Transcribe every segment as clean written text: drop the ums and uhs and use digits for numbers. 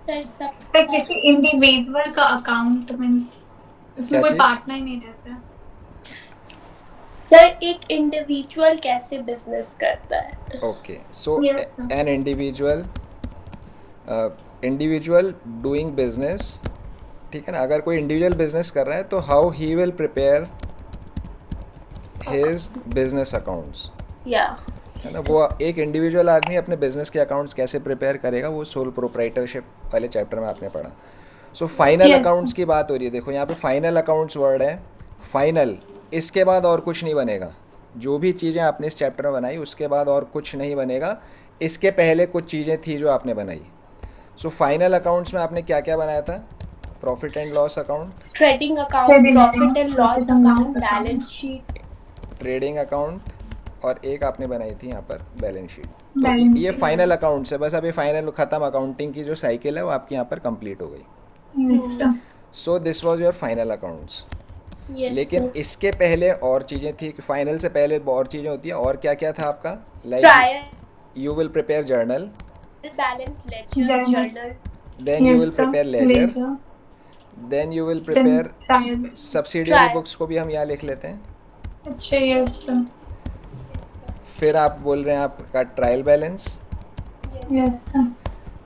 Sir सब पर किसी इंडिविजुअल का अकाउंट मीन्स इसमें क्या कोई चीज़? पार्टनर ही नहीं रहता। सर एक इंडिविजुअल कैसे बिजनेस करता है? Okay, so yes an individual doing business, ठीक है ना? अगर कोई इंडिविजुअल बिजनेस कर रहा है तो how he will prepare his business accounts, या है ना? वो एक इंडिविजुअल आदमी अपने बिजनेस के अकाउंट्स कैसे प्रिपेयर करेगा, वो सोल प्रोप्राइटरशिप वाले चैप्टर में आपने पढ़ा। सो फाइनल यस अकाउंट्स की बात हो रही है। देखो यहाँ पे फाइनल अकाउंट्स वर्ड है, फाइनल, इसके बाद और कुछ नहीं बनेगा। जो भी चीज़ें आपने इस चैप्टर में बनाई उसके बाद और कुछ नहीं बनेगा। इसके पहले कुछ चीज़ें थी जो आपने बनाई। सो फाइनल अकाउंट्स में आपने क्या क्या बनाया था? Profit and loss account, trading account, trading profit account, and loss profit and loss account, account, balance sheet. Trading account, और एक आपने बनाई थी यहाँ पर बैलेंस शीट। तो बैलेंस ये शीट। फाइनल अकाउंट्स है। बस अभी फाइनल ख़त्म, अकाउंटिंग की जो साइकिल है वो आपकी यहाँ पर कंप्लीट हो गई। Yes so this was your final accounts. Yes लेकिन सर। इसके पहले और चीज़ें थी कि फाइनल से पहले और चीज़ें होती हैं। और क्या क्या था आपका? Like trial you will prepare journal, balance, ledger, journal. Journal. Then you will yes prepare ledger, ledger. Then you will जन prepare trial. Subsidiary trial. Books को भी हम यहाँ लिख लेते हैं। अच्छा यस फिर आप बोल रहे हैं आपका ट्रायल बैलेंस, यस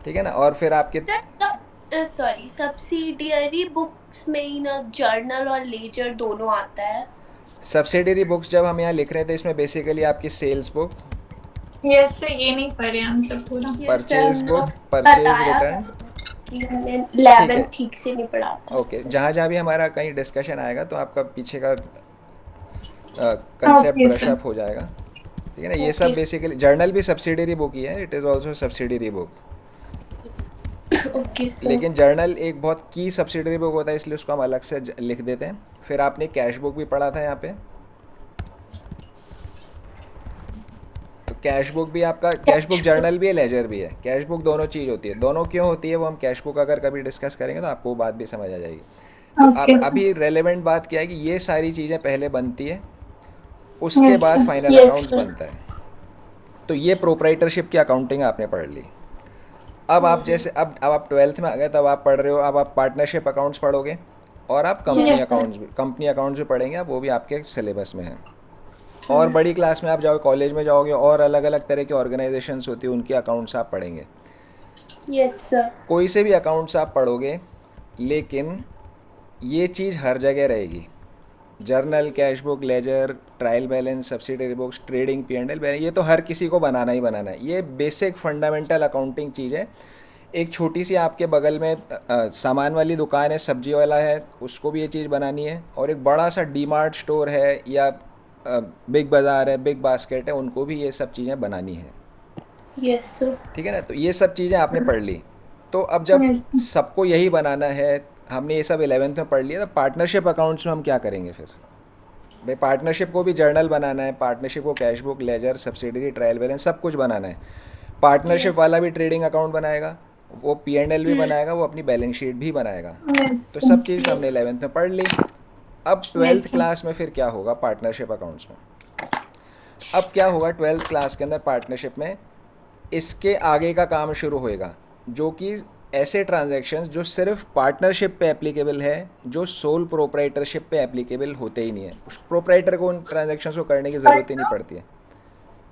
ठीक है ना? और फिर आपके सर सॉरी, सब्सिडियरी बुक्स में ही ना जर्नल और लेजर दोनों आता है। सब्सिडियरी बुक्स जब हम यहाँ लिख रहे थे, इसमें बेसिकली आपकी सेल्स बुक, यस ये नहीं पढ़े हम सब पूरा। ये सर परचेज बुक, परचेज बताया रिटर्न, कि मैंने ठीक 11 है। ठीक से नहीं पढ़ा था ओके, सर। जहाँ जहाँ भी हमारा कहीं डिस्कशन आएगा तो आपका पीछे का concept okay brush sir. Up हो जाएगा, ठीक है ना? ये सब ओके बेसिकली जर्नल भी सब्सिडियरी बुक ही है, it is also subsidiary book. Okay sir. लेकिन जर्नल एक बहुत की सब्सिडियरी बुक होता है, इसलिए उसको हम अलग से लिख देते हैं। फिर आपने कैश बुक भी पढ़ा था यहाँ पे, तो कैश बुक भी आपका, कैश बुक जर्नल भी है, लेजर भी है। कैश बुक दोनों चीज़ होती है। दोनों क्यों होती है वो हम कैश बुक अगर कभी डिस्कस करेंगे तो आपको वो बात भी समझ आ जाएगी। तो अब ओके सर। अभी रेलेवेंट बात क्या है कि ये सारी चीज़ें पहले बनती है, उसके यस बाद sir. Final yes accounts sir. बनता है। तो ये प्रोप्राइटरशिप की अकाउंटिंग आपने पढ़ ली। अब आप जैसे अब आप ट्वेल्थ में आ गए, तब आप पढ़ रहे हो, अब आप पार्टनरशिप अकाउंट्स पढ़ोगे और आप यस सर। कंपनी अकाउंट्स भी पढ़ेंगे। आप वो भी आपके सिलेबस में है। और बड़ी क्लास में आप जाओगे, कॉलेज में जाओगे, और अलग अलग तरह की ऑर्गेनाइजेशंस होती है, उनके अकाउंट्स आप पढ़ेंगे। Yes sir. कोई से भी अकाउंट्स आप पढ़ोगे, लेकिन ये चीज़ हर जगह रहेगी। Journal, cash book, ledger, trial balance, subsidiary books, trading, P and L balance, ये तो हर किसी को बनाना ही बनाना है। ये बेसिक फंडामेंटल अकाउंटिंग चीज़ है। एक छोटी सी आपके बगल में सामान वाली दुकान है, सब्जी वाला है, उसको भी ये चीज़ बनानी है। और एक बड़ा सा डी मार्ट स्टोर है या बिग बाज़ार है, बिग बास्केट है, उनको भी ये सब चीज़ें बनानी है, यस सर। ठीक है ना? तो ये सब चीज़ें आपने पढ़ ली। तो अब जब यस सबको यही बनाना है, हमने ये सब 11th में पढ़ लिया, तो पार्टनरशिप अकाउंट्स में हम क्या करेंगे फिर? भाई पार्टनरशिप को भी जर्नल बनाना है, पार्टनरशिप को cash book, ledger, subsidiary, trial balance सब कुछ बनाना है। Partnership yes. वाला भी ट्रेडिंग अकाउंट बनाएगा, वो पी एंड एल भी बनाएगा, वो अपनी बैलेंस शीट भी बनाएगा। यस तो सब चीज़ हमने यस। 11th में पढ़ ली। अब यस 12th क्लास में फिर क्या होगा पार्टनरशिप अकाउंट्स में? अब क्या होगा 12th क्लास के अंदर पार्टनरशिप में? इसके आगे का काम शुरू होएगा, जो कि ऐसे ट्रांजैक्शंस जो सिर्फ पार्टनरशिप पे एप्लीकेबल है, जो सोल प्रोप्राइटरशिप पे एप्लीकेबल होते ही नहीं है। उस प्रोप्राइटर को उन ट्रांजैक्शंस को करने की ज़रूरत ही नहीं पड़ती है।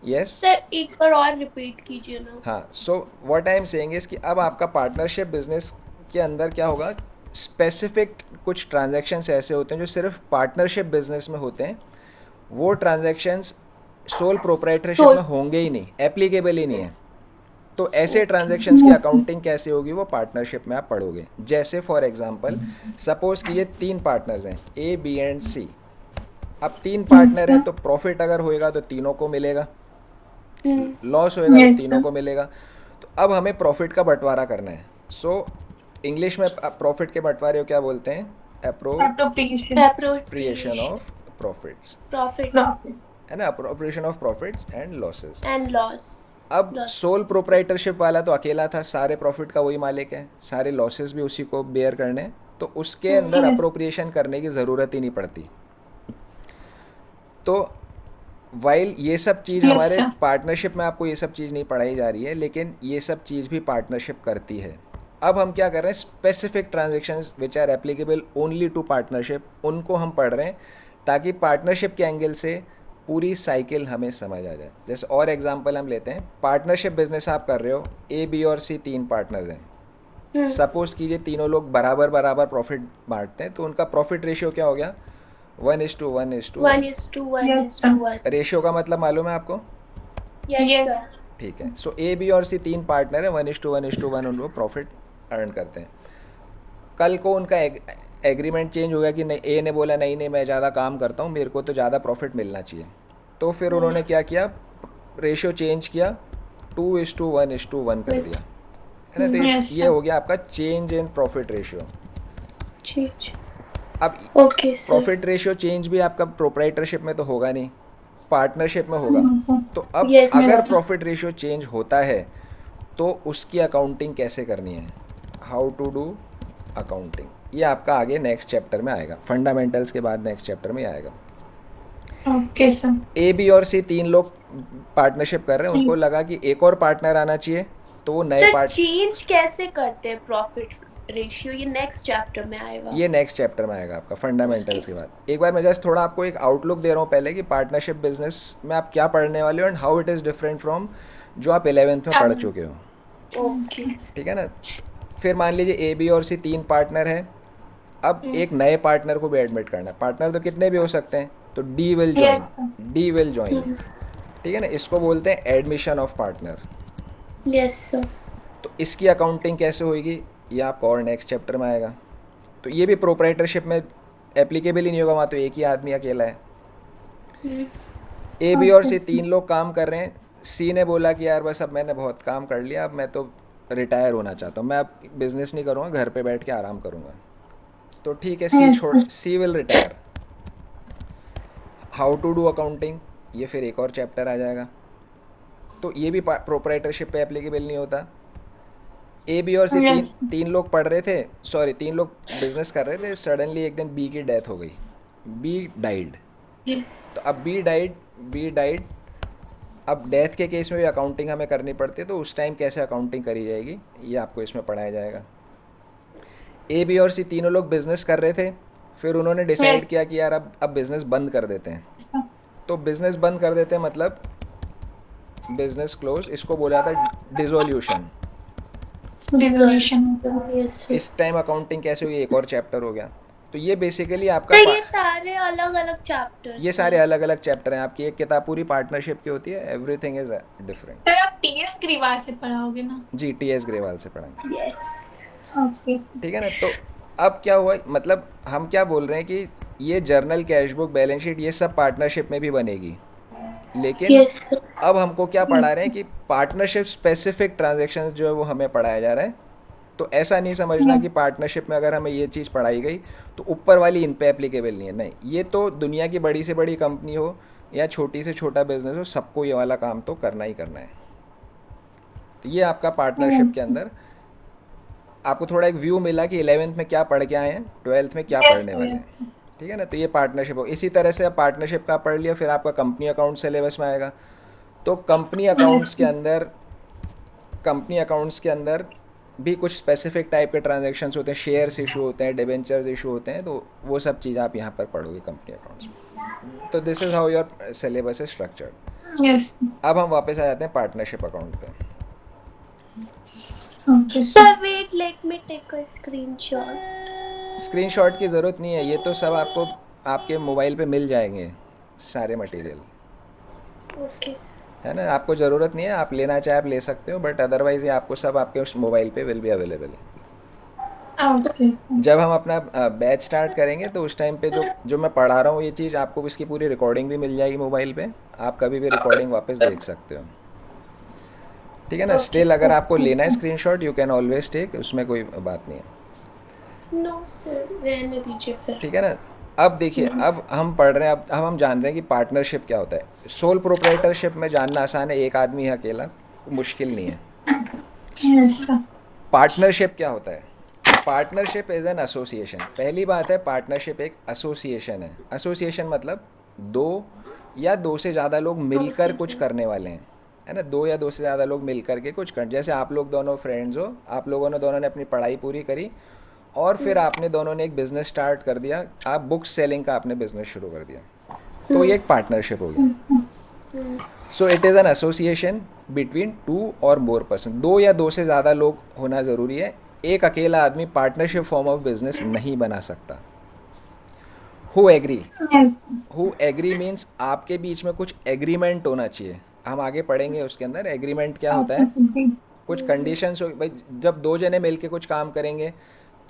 यस, सर एक बार और रिपीट कीजिए ना। हाँ। So what I am saying is कि अब आपका पार्टनरशिप बिजनेस के अंदर क्या होगा, स्पेसिफिक कुछ ट्रांजैक्शंस ऐसे होते हैं जो सिर्फ पार्टनरशिप बिजनेस में होते हैं। वो ट्रांजैक्शंस सोल प्रोप्राइटरशिप सोल। में होंगे ही नहीं, एप्लीकेबल ही नहीं है। तो ऐसे ओके। ट्रांजैक्शंस की अकाउंटिंग कैसे होगी, वो पार्टनरशिप में आप पढ़ोगे। जैसे फॉर एग्जांपल, सपोज कि ये 3 पार्टनर्स हैं, ए, बी एंड सी। अब 3 पार्टनर हैं, सर। तो प्रॉफिट अगर होएगा तो तीनों को मिलेगा, हम्म। लॉस होएगा तो यस तीनों सर। को मिलेगा। तो अब हमें प्रॉफिट का बंटवारा करना है। सो इंग्लिश में प्रॉफिट के बंटवारे को क्या बोलते हैं? Appropriation. Appropriation appropriation. Of profits, profit profit. है ना? Appropriation of profits and losses. And loss. अब लॉस। सोल प्रोप्राइटरशिप वाला तो अकेला था, सारे प्रॉफिट का वही मालिक है, सारे लॉसेस भी उसी को बेयर करने हैं, तो उसके अंदर यस अप्रोप्रिएशन करने की ज़रूरत ही नहीं पड़ती। तो वाइल ये सब चीज़ यस हमारे सर। पार्टनरशिप में आपको ये सब चीज़ नहीं पढ़ाई जा रही है, लेकिन ये सब चीज़ भी पार्टनरशिप करती है। अब हम क्या कर रहे हैं, specific transactions which are applicable only to partnership, उनको हम पढ़ रहे हैं ताकि पार्टनरशिप के एंगल से पूरी साइकिल हमें समझ आ जाए। जैसे और एग्जांपल हम लेते हैं, पार्टनरशिप बिजनेस आप कर रहे हो, ए बी और सी 3 पार्टनर्स हैं। सपोज कीजिए तीनों लोग बराबर बराबर प्रॉफिट बांटते हैं, तो उनका प्रॉफिट रेशियो क्या हो गया, 1:1:1। 1:1:1। रेशियो का मतलब मालूम है आपको? Yes Yes. सर। ठीक है। सो ए बी और सी 3 पार्टनर है, 1:1:1 उनको प्रॉफिट अर्न करते हैं। कल को उनका एग्रीमेंट चेंज हो गया कि नहीं, ए ने बोला नहीं नहीं मैं ज़्यादा काम करता हूँ, मेरे को तो ज़्यादा प्रॉफिट मिलना चाहिए, तो फिर उन्होंने क्या किया, रेशियो चेंज किया, 2:1:1 कर दिया, है ना। तो Yes, ये sir. हो गया आपका चेंज इन प्रॉफिट रेशियो। ठीक। अब okay sir. Profit ratio change भी आपका प्रोप्राइटरशिप में तो होगा नहीं, पार्टनरशिप में होगा। तो अब Yes, अगर sir. प्रॉफिट रेशियो चेंज होता है तो उसकी अकाउंटिंग कैसे करनी है, हाउ टू डू अकाउंटिंग, ये आपका आगे नेक्स्ट चैप्टर में आएगा, फंडामेंटल्स के बाद नेक्स्ट चैप्टर में आएगा। Okay, sir. ए बी और सी 3 लोग पार्टनरशिप कर रहे हैं, उनको लगा कि एक और पार्टनर आना चाहिए, तो वो नए सर चेंज कैसे करते हैं प्रॉफिट रेशियो, ये नेक्स्ट चैप्टर में आएगा। ये नेक्स्ट चैप्टर में आएगा आपका फंडामेंटल्स के बाद। एक बार मैं जस्ट थोड़ा आपको एक आउटलुक दे रहा हूँ पहले कि पार्टनरशिप बिजनेस में आप क्या पढ़ने वाले हो and how it is different from जो आप 11th में पढ़ चुके हो, ओके। ठीक है ना। फिर मान लीजिए ए बी और सी 3 पार्टनर है, अब एक नए पार्टनर को भी एडमिट करना है। पार्टनर तो कितने भी हो सकते हैं, तो D will join, D will join, ठीक है ना। इसको बोलते हैं admission of partner. Yes sir. तो इसकी अकाउंटिंग कैसे होगी, ये आपका और नेक्स्ट चैप्टर में आएगा। तो ये भी प्रोप्राइटरशिप में एप्लीकेबल ही नहीं होगा, वहाँ तो एक ही आदमी अकेला है। ए बी और सी 3 लोग काम कर रहे हैं, सी ने बोला कि यार बस अब मैंने बहुत काम कर लिया, अब मैं तो रिटायर होना चाहता हूँ, मैं अब बिजनेस नहीं करूँगा, घर पे बैठ के आराम करूँगा। तो ठीक है, she will retire. How to do accounting, ये फिर एक और चैप्टर आ जाएगा। तो ये भी प्रोप्राइटरशिप पे एप्लीकेबल नहीं होता। ए बी और सी तीन लोग पढ़ रहे थे, सॉरी 3 लोग बिजनेस कर रहे थे, सडनली एक दिन बी की डेथ हो गई, बी डाइड। यस। तो अब बी डाइड, अब डेथ के केस में भी अकाउंटिंग हमें करनी पड़ती है, तो उस टाइम कैसे अकाउंटिंग करी जाएगी ये आपको इसमें पढ़ाया जाएगा। ए बी और सी तीनों लोग बिजनेस कर रहे थे, फिर उन्होंने डिसाइड किया कि यार अब बिजनेस बंद कर देते हैं। तो बिजनेस बंद कर देते हैं मतलब बिजनेस क्लोज, इसको बोला जाता है डिसोल्यूशन। Devolution. यस। इस टाइम अकाउंटिंग कैसे हुई, एक और चैप्टर हो गया। तो ये बेसिकली आपका तो ये सारे अलग अलग चैप्टर्स, ये सारे अलग अलग चैप्टर हैं। आपकी एक किताब पूरी पार्टनरशिप की होती है, एवरीथिंग इज डिफरेंट। सर आप टीएस ग्रीवाल से पढ़ाओगे ना? जी, टी.एस. ग्रेवाल से पढ़ाएंगे, यस। ओके। ठीक है ना। तो अब क्या हुआ, मतलब हम क्या बोल रहे हैं कि ये journal, cash book, balance sheet, ये सब पार्टनरशिप में भी बनेगी, लेकिन यस सर। अब हमको क्या पढ़ा रहे हैं कि पार्टनरशिप स्पेसिफिक ट्रांजैक्शंस जो है वो हमें पढ़ाया जा रहा है। तो ऐसा नहीं समझना कि पार्टनरशिप में अगर हमें ये चीज़ पढ़ाई गई तो ऊपर वाली इन पे एप्लीकेबल नहीं है, नहीं। ये तो दुनिया की बड़ी से बड़ी कंपनी हो या छोटी से छोटा बिजनेस हो, सबको ये वाला काम तो करना ही करना है। तो ये आपका पार्टनरशिप के अंदर आपको थोड़ा एक व्यू मिला कि 11th में क्या पढ़ के आए हैं, 12th में क्या पढ़ने वाले हैं, ठीक है ना। तो ये पार्टनरशिप हो। इसी तरह से आप पार्टनरशिप का पढ़ लिया, फिर आपका कंपनी अकाउंट सिलेबस में आएगा। तो कंपनी अकाउंट्स के अंदर भी कुछ स्पेसिफिक टाइप के ट्रांजैक्शंस होते हैं, शेयर्स इशू होते हैं, डिबेंचर्स इशू होते हैं, तो वो सब चीज़ आप यहाँ पर पढ़ोगे कंपनी अकाउंट्स में। तो this is how your syllabus is structured. Yes. अब हम वापस आ जाते हैं पार्टनरशिप अकाउंट पे। Okay. Sir wait, let me take a screenshot. Screenshot की ज़रूरत नहीं है, ये तो सब आपको आपके मोबाइल पे मिल जाएंगे सारे मटेरियल, ओके सर। है ना। आपको ज़रूरत नहीं है, आप लेना चाहे आप ले सकते हो, बट अदरवाइज़ ये आपको सब आपके उस मोबाइल पे विल बी अवेलेबल। ओके। जब हम अपना बैच स्टार्ट करेंगे तो उस टाइम पे जो मैं पढ़ा रहा हूँ ये चीज़ आपको इसकी पूरी रिकॉर्डिंग भी मिल जाएगी मोबाइल पे, आप कभी भी रिकॉर्डिंग वापस देख सकते हो, ठीक है ना। स्टिल अगर आपको लेना है screenshot you can always take, उसमें कोई बात नहीं है, नो सर, रहने दीजिए फिर। ठीक है ना। अब देखिए, अब हम पढ़ रहे हैं, अब हम जान रहे हैं कि पार्टनरशिप क्या होता है। सोल प्रोप्राइटरशिप में जानना आसान है, एक आदमी है अकेला, मुश्किल नहीं है। Yes sir. पार्टनरशिप क्या होता है, पार्टनरशिप इज़ एन एसोसिएशन। पहली बात है, पार्टनरशिप एक एसोसिएशन है। एसोसिएशन मतलब दो या दो से ज़्यादा लोग मिलकर कुछ करने वाले हैं, है ना, 2 या 2 से ज़्यादा लोग मिल करके कुछ कर, जैसे आप लोग दोनों फ्रेंड्स हो, आप लोगों ने दोनों ने अपनी पढ़ाई पूरी करी और फिर आपने दोनों ने एक बिज़नेस स्टार्ट कर दिया, आप बुक सेलिंग का आपने बिज़नेस शुरू कर दिया, तो ये एक पार्टनरशिप हो गया। So it is an association between 2 और मोर पर्सन, 2 या 2 से ज़्यादा लोग होना ज़रूरी है, एक अकेला आदमी पार्टनरशिप फॉर्म ऑफ बिजनेस नहीं बना सकता। Who agree, Yes. Who agree means आपके बीच में कुछ एग्रीमेंट होना चाहिए, हम आगे पढ़ेंगे उसके अंदर एग्रीमेंट क्या होता है, कुछ कंडीशंस हो भाई, जब 2 जने मिलके कुछ काम करेंगे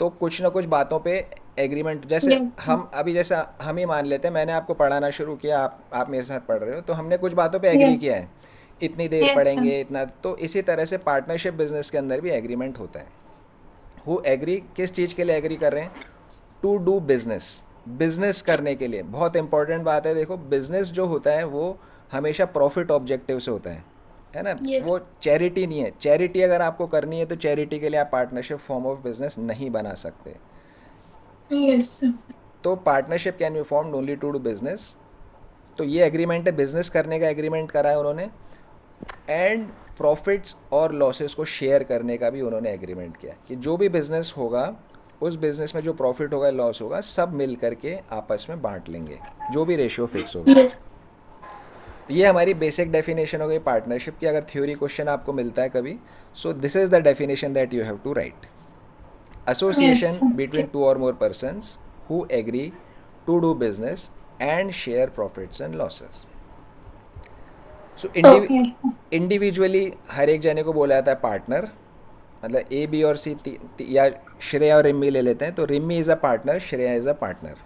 तो कुछ ना कुछ बातों पे एग्रीमेंट, जैसे Yes. हम अभी जैसे हम ही मान लेते हैं मैंने आपको पढ़ाना शुरू किया, आप मेरे साथ पढ़ रहे हो, तो हमने कुछ बातों पे एग्री Yes. किया है, इतनी देर Yes, पढ़ेंगे sir. इतना, तो इसी तरह से पार्टनरशिप बिजनेस के अंदर भी एग्रीमेंट होता है। हु एग्री किस चीज़ के लिए एग्री कर रहे हैं, टू डू बिजनेस, बिजनेस करने के लिए, बहुत इंपॉर्टेंट बात है, देखो बिजनेस जो होता है वो हमेशा प्रॉफिट ऑब्जेक्टिव से होता है ना, Yes. वो चैरिटी नहीं है, चैरिटी अगर आपको करनी है तो चैरिटी के लिए आप पार्टनरशिप फॉर्म ऑफ बिजनेस नहीं बना सकते, Yes, sir. तो partnership can be formed only to do business, तो ये एग्रीमेंट है, बिजनेस करने का एग्रीमेंट करा है उन्होंने, एंड प्रॉफिट्स और लॉसेस को शेयर करने का भी उन्होंने एग्रीमेंट किया कि जो भी बिजनेस होगा उस बिजनेस में जो प्रॉफिट होगा लॉस होगा सब मिल करके आपस में बांट लेंगे, जो भी रेशियो फिक्स होगा। Yes. तो ये हमारी बेसिक डेफिनेशन हो गई पार्टनरशिप की, अगर थ्योरी क्वेश्चन आपको मिलता है कभी, so this is the definition that you have to write, association Yes. Between 2 और more persons who agree to do business and share profits and losses. So Okay. Individually हर एक जने को बोला जाता है पार्टनर, मतलब ए बी और सी या श्रेया और रिम्मी ले लेते हैं, तो Rimmi is a partner, Shreya is a partner.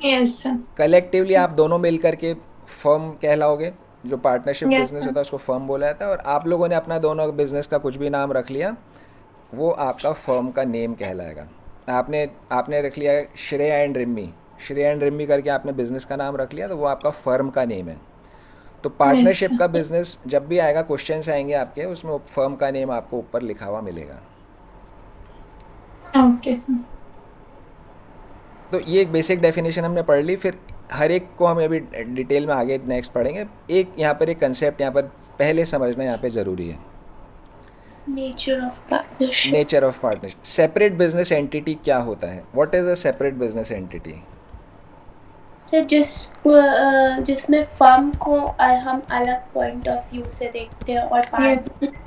Yes, sir. Collectively आप दोनों मिल करके फर्म कहलाओगे, जो पार्टनरशिप Yes, बिजनेस sir. होता है उसको फर्म बोला जाता है, और आप लोगों ने अपना दोनों बिजनेस का कुछ भी नाम रख लिया, वो आपका फर्म का नेम कहलाएगा। आपने रख लिया श्रेया एंड रिम्मी, श्रेया एंड रिम्मी करके आपने बिजनेस का नाम रख लिया, तो वो आपका फर्म का नेम है। तो पार्टनरशिप का बिजनेस जब भी आएगा, क्वेश्चंस आएंगे आपके, उसमें फर्म का नेम आपको ऊपर लिखा हुआ मिलेगा। Okay, sir. तो ये एक बेसिक डेफिनेशन हमने पढ़ ली, फिर हर एक को हम अभी डिटेल में आगे नेक्स्ट पढ़ेंगे। एक यहाँ पर एक कंसेप्ट यहाँ पर पहले समझना यहाँ पे ज़रूरी है, Nature of partnership. Nature of partnership. Separate business entity क्या होता है, what is a separate business entity? Sir जिसमें फर्म को हम अलग पॉइंट ऑफ व्यू से देखते हैं और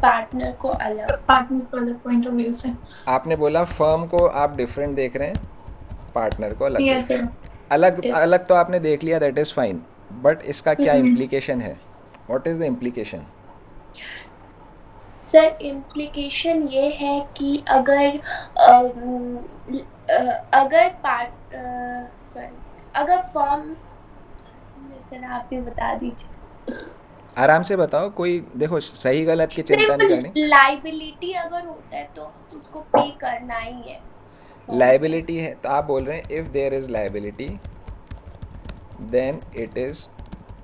पार्टनर को अलग। Partners वाला point of view से. आपने बोला फर्म को आप डिफरेंट देख रहे हैं, पार्टनर को अलग Yes, देख रहे sir. हैं। अलग अलग तो आपने देख लिया, दैट इज़ फाइन, बट इसका क्या हम्म। इम्प्लीकेशन है, what is the implication? Sir implication ये है कि अगर अगर फर्म, सर आप ही बता दीजिए। आराम से बताओ, कोई देखो सही गलत की चिंता नहीं करनी। लाइबिलिटी अगर होता है तो उसको पे करना ही है। लाइबिलिटी है तो आप बोल रहे हैं if there is liability then it is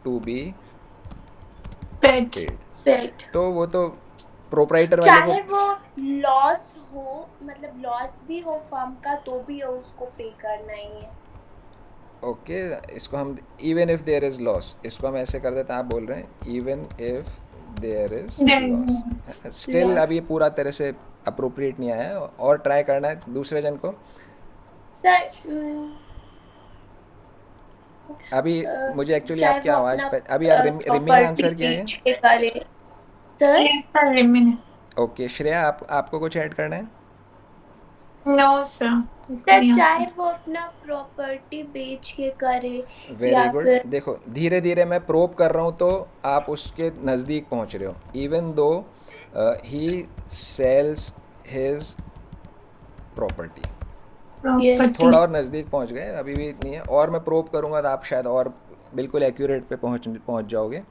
to be Pet. Paid, paid, तो वो तो प्रोप्राइटर वाले चाहे को, वो लॉस हो, मतलब लॉस भी हो फर्म का तो भी उसको पे करना ही है। ओके, इसको हम even if there is loss, इसको हम ऐसे कर देते हैं, आप बोल रहे हैं even if there is There is loss, still loss. अब ये पूरा तरह से अप्रोप्रिएट नहीं आया है, और ट्राई करना है दूसरे जन को। सर अभी मुझे एक्चुअली चाहे आपकी वो आवाज़ अपना, पर, अभी आप रिम्मी ने आंसर किया है। beach पे करे। Sir Yes, sir. Remain. Okay Shreya, आपको कुछ ऐड करना है? No, sir. सर चाहे वो अपना प्रॉपर्टी बेच के करे वेरी या गुड, फिर देखो धीरे धीरे मैं प्रोब कर रहा हूँ तो आप उसके नज़दीक पहुँच रहे हो। इवन दो ही सेल्स हिज प्रॉपर्टी, Yes. थोड़ा और नज़दीक पहुँच गए, अभी भी नहीं है, और मैं प्रोब करूँगा तो आप शायद और बिल्कुल एक्यूरेट पे पहुँच जाओगे।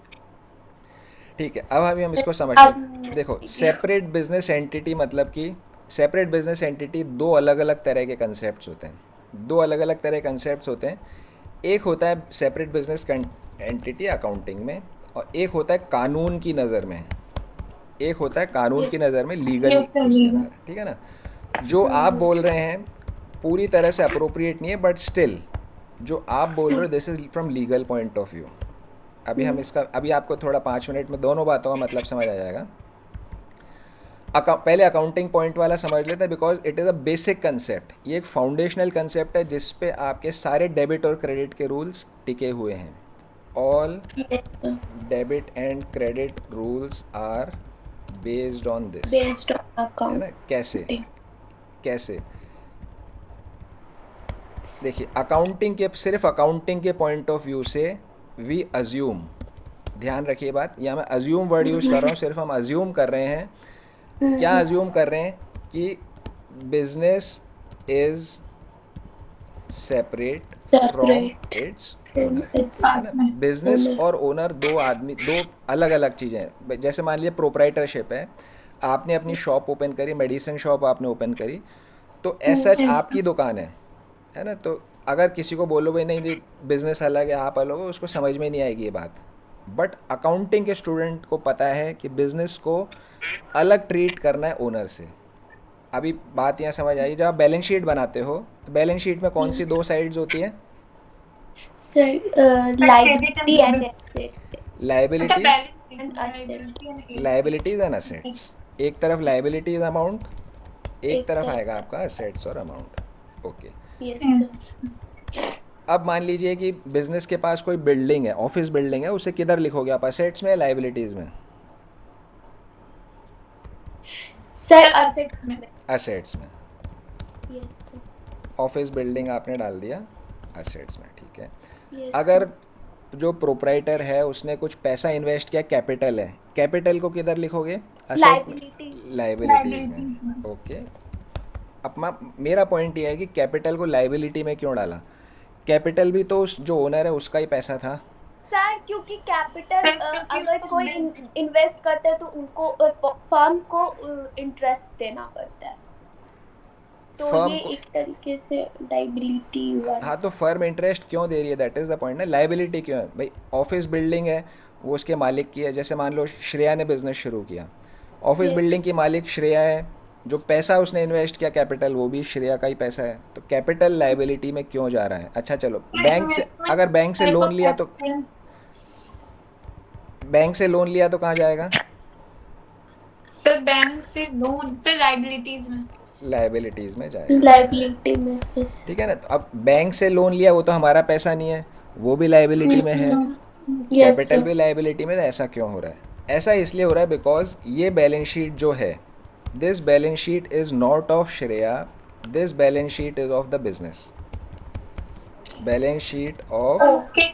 ठीक है, अब अभी हम इसको समझते हैं। देखो सेपरेट बिजनेस एंटिटी मतलब कि सेपरेट बिजनेस एंटिटी दो अलग अलग तरह के कंसेप्ट होते हैं, दो अलग अलग तरह के कंसेप्ट होते हैं। एक होता है सेपरेट बिजनेस एंटिटी अकाउंटिंग में, और एक होता है कानून की नज़र में, एक होता है कानून की नज़र में लीगल Yes, sir, उसके legal. अंदर, ठीक है ना। जो आप बोल रहे हैं पूरी तरह से अप्रोप्रिएट नहीं है, बट स्टिल जो आप बोल रहे हो this is from legal point of view. अभी हम इसका अभी आपको थोड़ा 5 मिनट में दोनों बातों का मतलब समझ आ जाएगा। पहले अकाउंटिंग पॉइंट वाला समझ लेते हैं, because it is a basic concept. ये एक फाउंडेशनल कंसेप्ट है जिस पे आपके सारे डेबिट और क्रेडिट के रूल्स टिके हुए हैं। All debit and credit rules are based on this, based on है अकाउंट। ना। कैसे कैसे देखिए, अकाउंटिंग के सिर्फ अकाउंटिंग के पॉइंट ऑफ व्यू से वी अज्यूम, ध्यान रखिए बात, यहाँ मैं अज्यूम वर्ड यूज़ कर रहा हूँ, सिर्फ हम अज्यूम कर रहे हैं। क्या अज्यूम कर रहे हैं कि business is separate from its owner, है ना। बिजनेस और ओनर दो आदमी, दो अलग अलग चीज़ें हैं। जैसे मान लीजिए प्रोप्राइटरशिप है, आपने अपनी शॉप ओपन करी, मेडिसिन शॉप आपने ओपन करी, तो ऐसा आपकी दुकान है ना। तो अगर किसी को बोलो भाई नहीं जी बिज़नेस अलग है आप अलग हो, उसको समझ में नहीं आएगी ये बात। बट अकाउंटिंग के स्टूडेंट को पता है कि बिज़नेस को अलग ट्रीट करना है ओनर से। अभी बात यहाँ समझ आई, जब आप बैलेंस शीट बनाते हो तो बैलेंस शीट में कौन सी दो साइड्स होती है? Liability and asset. Liabilities and assets. एक तरफ लाइबिलिटीज अमाउंट, एक तरफ आएगा आपका असेट्स और अमाउंट। ओके, यस अब मान लीजिए कि बिजनेस के पास कोई बिल्डिंग है, ऑफिस बिल्डिंग है, उसे किधर लिखोगे आप, असेट्स में या लाइबिलिटीज में? सर, असेट्स में। असेट्स में। यस ऑफिस बिल्डिंग आपने डाल दिया असेट्स में, ठीक है। यस। अगर जो प्रोप्राइटर है उसने कुछ पैसा इन्वेस्ट किया, कैपिटल है, कैपिटल को किधर लिखोगे? लाइबिलिटी। लाइबिलिटीज में। ओके, अब मेरा पॉइंट ये है कि कैपिटल को लाइबिलिटी में क्यों डाला? कैपिटल भी तो उस जो ओनर है उसका ही पैसा था सर, क्योंकि कैपिटल अगर कोई इन्वेस्ट करता है तो उनको फर्म को इंटरेस्ट देना पड़ता है, तो फर्म ये को। एक तरीके से लाइबिलिटी हुआ। हाँ, तो फर्म इंटरेस्ट क्यों दे रही है, दैट इज़ द पॉइंट ना। लाइबिलिटी क्यों है भाई? ऑफिस बिल्डिंग है, वो उसके मालिक की है। जैसे मान लो श्रेया ने बिजनेस शुरू किया, ऑफिस Yes. बिल्डिंग की मालिक श्रेया है, जो पैसा उसने इन्वेस्ट किया कैपिटल, वो भी श्रेया का ही पैसा है। तो कैपिटल लाइबिलिटी में क्यों जा रहा है? अच्छा चलो, बैंक से अगर बैंक से लोन लिया तो कहाँ जाएगा? सर बैंक से लोन सर लाइबिलिटीज में। लाइबिलिटीज में जाएगा, लाइबिलिटी में। यस ठीक है ना। तो अब बैंक से लोन लिया, वो तो हमारा पैसा नहीं है, वो भी लाइबिलिटी में है, कैपिटल भी लाइबिलिटी में। ऐसा क्यों हो रहा है? ऐसा इसलिए हो रहा है बिकॉज ये बैलेंस शीट जो है, this balance sheet is not of Shreya, this balance sheet is of the business. Balance sheet of, okay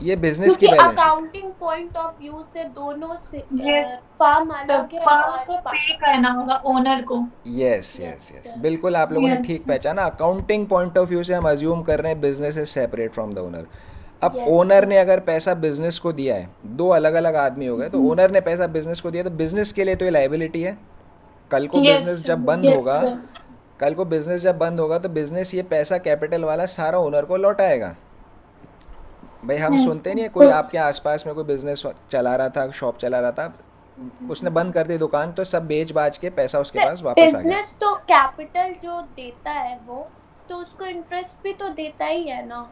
ये बिजनेस की क्योंकि balance sheet. Accounting point of view से दोनों से Yes. फर्म सर अलग है फर्म और को पे करना होगा ओनर को। यस यस यस, बिल्कुल आप लोगों ने Yes. ठीक पहचाना। अकाउंटिंग पॉइंट ऑफ व्यू से हम अज्यूम कर रहे हैं business is separate from the owner. अब Yes, ओनर sir. ने अगर पैसा बिजनेस को दिया है, दो अलग अलग आदमी हो गए, तो ओनर ने पैसा बिजनेस को दिया, तो बिजनेस के लिए तो ये लाइबिलिटी है। कल को Yes, बिजनेस sir. जब बंद Yes, होगा, sir. कल को बिजनेस जब बंद होगा तो बिजनेस ये पैसा कैपिटल वाला सारा ओनर को लौटाएगा। भाई हम Yes. सुनते नहीं है, कोई आपके आसपास में कोई बिजनेस चला रहा था, शॉप चला रहा था, उसने बंद कर दी दुकान, तो सब बेच बाच के पैसा उसके पास वापस आ गया। बिजनेस तो कैपिटल जो देता है वो तो उसको इंटरेस्ट भी तो देता ही है ना।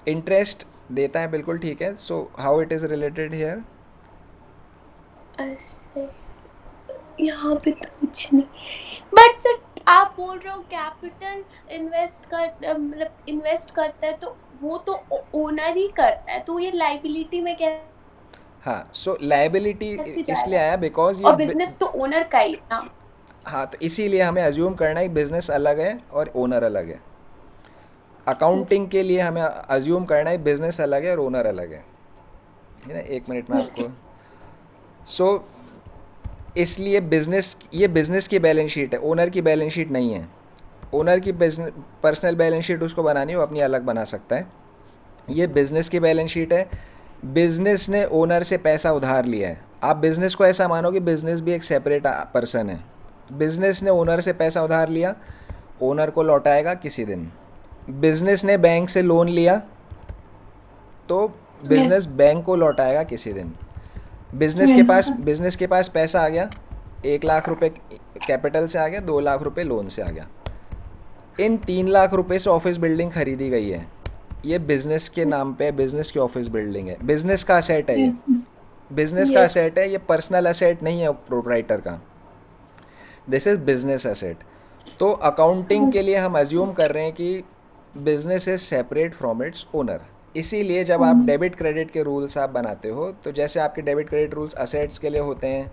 इंटरेस्ट देता है, बिल्कुल ठीक है। So how it is related here? ऐसे यहाँ पे तो कुछ नहीं, बट सर आप बोल रहे हो कैपिटल मतलब इन्वेस्ट करता है तो वो तो ओनर ही करता है, तो ये लाइबिलिटी में क्या? हाँ, सो लाइबिलिटी कैसे इसलिए जाएगा? आया बिकॉज और ये बिजनेस तो ओनर का ही है ना। हाँ, तो इसीलिए हमें अज्यूम करना है बिजनेस अलग है और ओनर अलग है। अकाउंटिंग के लिए हमें अज्यूम करना है बिजनेस अलग है और ओनर अलग है ना। एक मिनट में आपको, सो इसलिए बिजनेस, ये बिजनेस की बैलेंस शीट है, ओनर की बैलेंस शीट नहीं है। ओनर की बिजनेस पर्सनल बैलेंस शीट उसको बनानी है, वो अपनी अलग बना सकता है। ये बिजनेस की बैलेंस शीट है, बिजनेस ने ओनर से पैसा उधार लिया है। आप बिजनेस को ऐसा मानो कि बिजनेस भी एक सेपरेट पर्सन है। बिजनेस ने ओनर से पैसा उधार लिया, ओनर को लौटाएगा किसी दिन। बिजनेस ने बैंक से लोन लिया, तो बिजनेस बैंक को लौटाएगा किसी दिन। बिजनेस के पास पैसा आ गया, 1 लाख रुपए कैपिटल से आ गया, 2 लाख रुपए लोन से आ गया। इन 3 लाख रुपए से ऑफिस बिल्डिंग खरीदी गई है। ये बिजनेस के नाम पे बिजनेस की ऑफिस बिल्डिंग है, बिजनेस का असेट है ये, बिजनेस का Yes. असेट है ये, पर्सनल असेट नहीं है प्रोप्राइटर का, दिस इज बिजनेस असेट। तो अकाउंटिंग के लिए हम अज्यूम कर रहे हैं कि business is separate from its owner. इसीलिए जब आप डेबिट क्रेडिट के रूल्स आप बनाते हो, तो जैसे आपके डेबिट क्रेडिट रूल्स असेट्स के लिए होते हैं,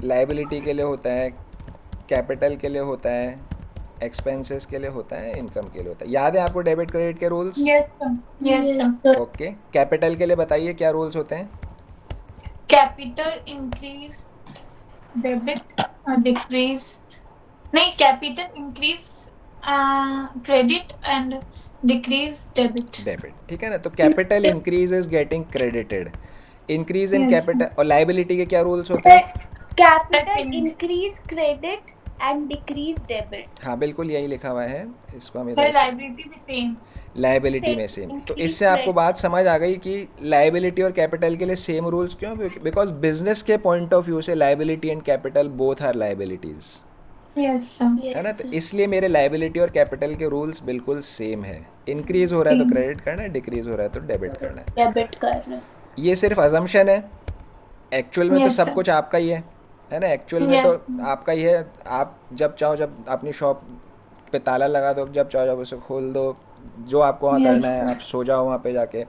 लाइबिलिटी के लिए होता है, कैपिटल के लिए होता है, एक्सपेंसेस के लिए होता है, इनकम के लिए होता है। याद है आपको डेबिट क्रेडिट के rules? Yes, sir. Yes, sir. sir. Okay, capital के लिए बताइए क्या रूल्स होते हैं? Capital increase, debit, decrease. नहीं, capital increase, credit and decrease debit. Debit, ठीक है ना। तो capital increase is getting credited, increase in Yes, capital. और लाइबिलिटी के क्या रूल्स होते हैं? Capital Second. increase credit and decrease debit. हाँ बिल्कुल यही लिखा हुआ है, इसको हम For इधर liability भी same. लाइबिलिटी में सेम। तो इससे आपको बात समझ आ गई कि लाइबिलिटी और कैपिटल के लिए सेम रूल्स क्यों? बिकॉज बिजनेस के पॉइंट ऑफ व्यू से liability and capital both are liabilities, Yes, sir. है ना। तो इसलिए मेरे लाइबिलिटी और कैपिटल के रूल्स बिल्कुल सेम है। इंक्रीज हो रहा है तो क्रेडिट करना है, डिक्रीज हो रहा है तो डेबिट करना है। Debit करना। ये सिर्फ अजम्पशन है, एक्चुअल में तो Yes, सब sir. कुछ आपका ही है ना। एक्चुअल में Yes. तो आपका ही है। आप जब चाहो जब अपनी शॉप पे ताला लगा दो, जब चाहो जब उसे खोल दो, जो आपको वहाँ Yes, करना है sir. आप सो जाओ वहाँ पे जाके,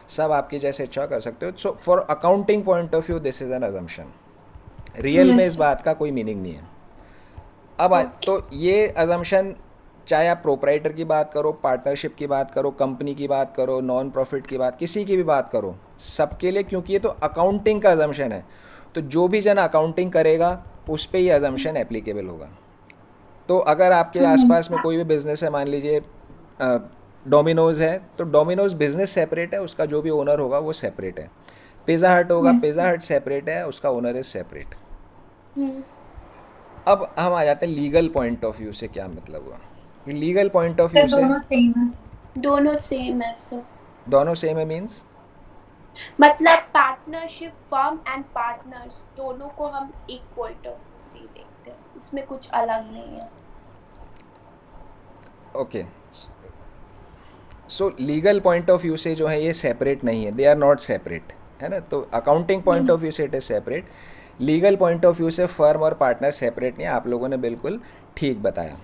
सब आपकी जैसे इच्छा कर सकते हो। So for accounting point of view this is an assumption, real में Yes, इस sir. बात का कोई मीनिंग नहीं है। अब तो ये अजम्पशन, चाहे आप प्रोपराइटर की बात करो, पार्टनरशिप की बात करो, कंपनी की बात करो, नॉन प्रॉफिट की बात, किसी की भी बात करो, सबके लिए, क्योंकि ये तो अकाउंटिंग का अजम्पशन है। तो जो भी जन अकाउंटिंग करेगा उस पे ये अजम्पशन एप्लीकेबल होगा। तो अगर आपके आसपास में कोई भी बिजनेस है, मान लीजिए डोमिनोज़ है, तो डोमिनोज़ बिजनेस सेपरेट है, उसका जो भी ओनर होगा वो सेपरेट है। पिज़्ज़ा हट होगा, Yes. पिज़्ज़ा हट सेपरेट है, उसका ओनर इज सेपरेट। हम्म, अब हम आ जाते हैं लीगल पॉइंट ऑफ व्यू से क्या मतलब हुआ। Legal point of Sir, view से दोनों same है. दोनों सेम है सर। दोनों सेम है मीन्स? मतलब पार्टनरशिप फर्म एंड पार्टनर्स दोनों को हम एक पॉइंट ऑफ व्यू से ही देखते हैं, इसमें कुछ अलग नहीं है। Okay, so legal point of view से जो है ये सेपरेट नहीं है, दे आर नॉट सेपरेट, है ना। तो अकाउंटिंग पॉइंट ऑफ व्यू से it is separate, legal point of view से फर्म और पार्टनर सेपरेट नहीं है। आप लोगों ने बिल्कुल ठीक बताया।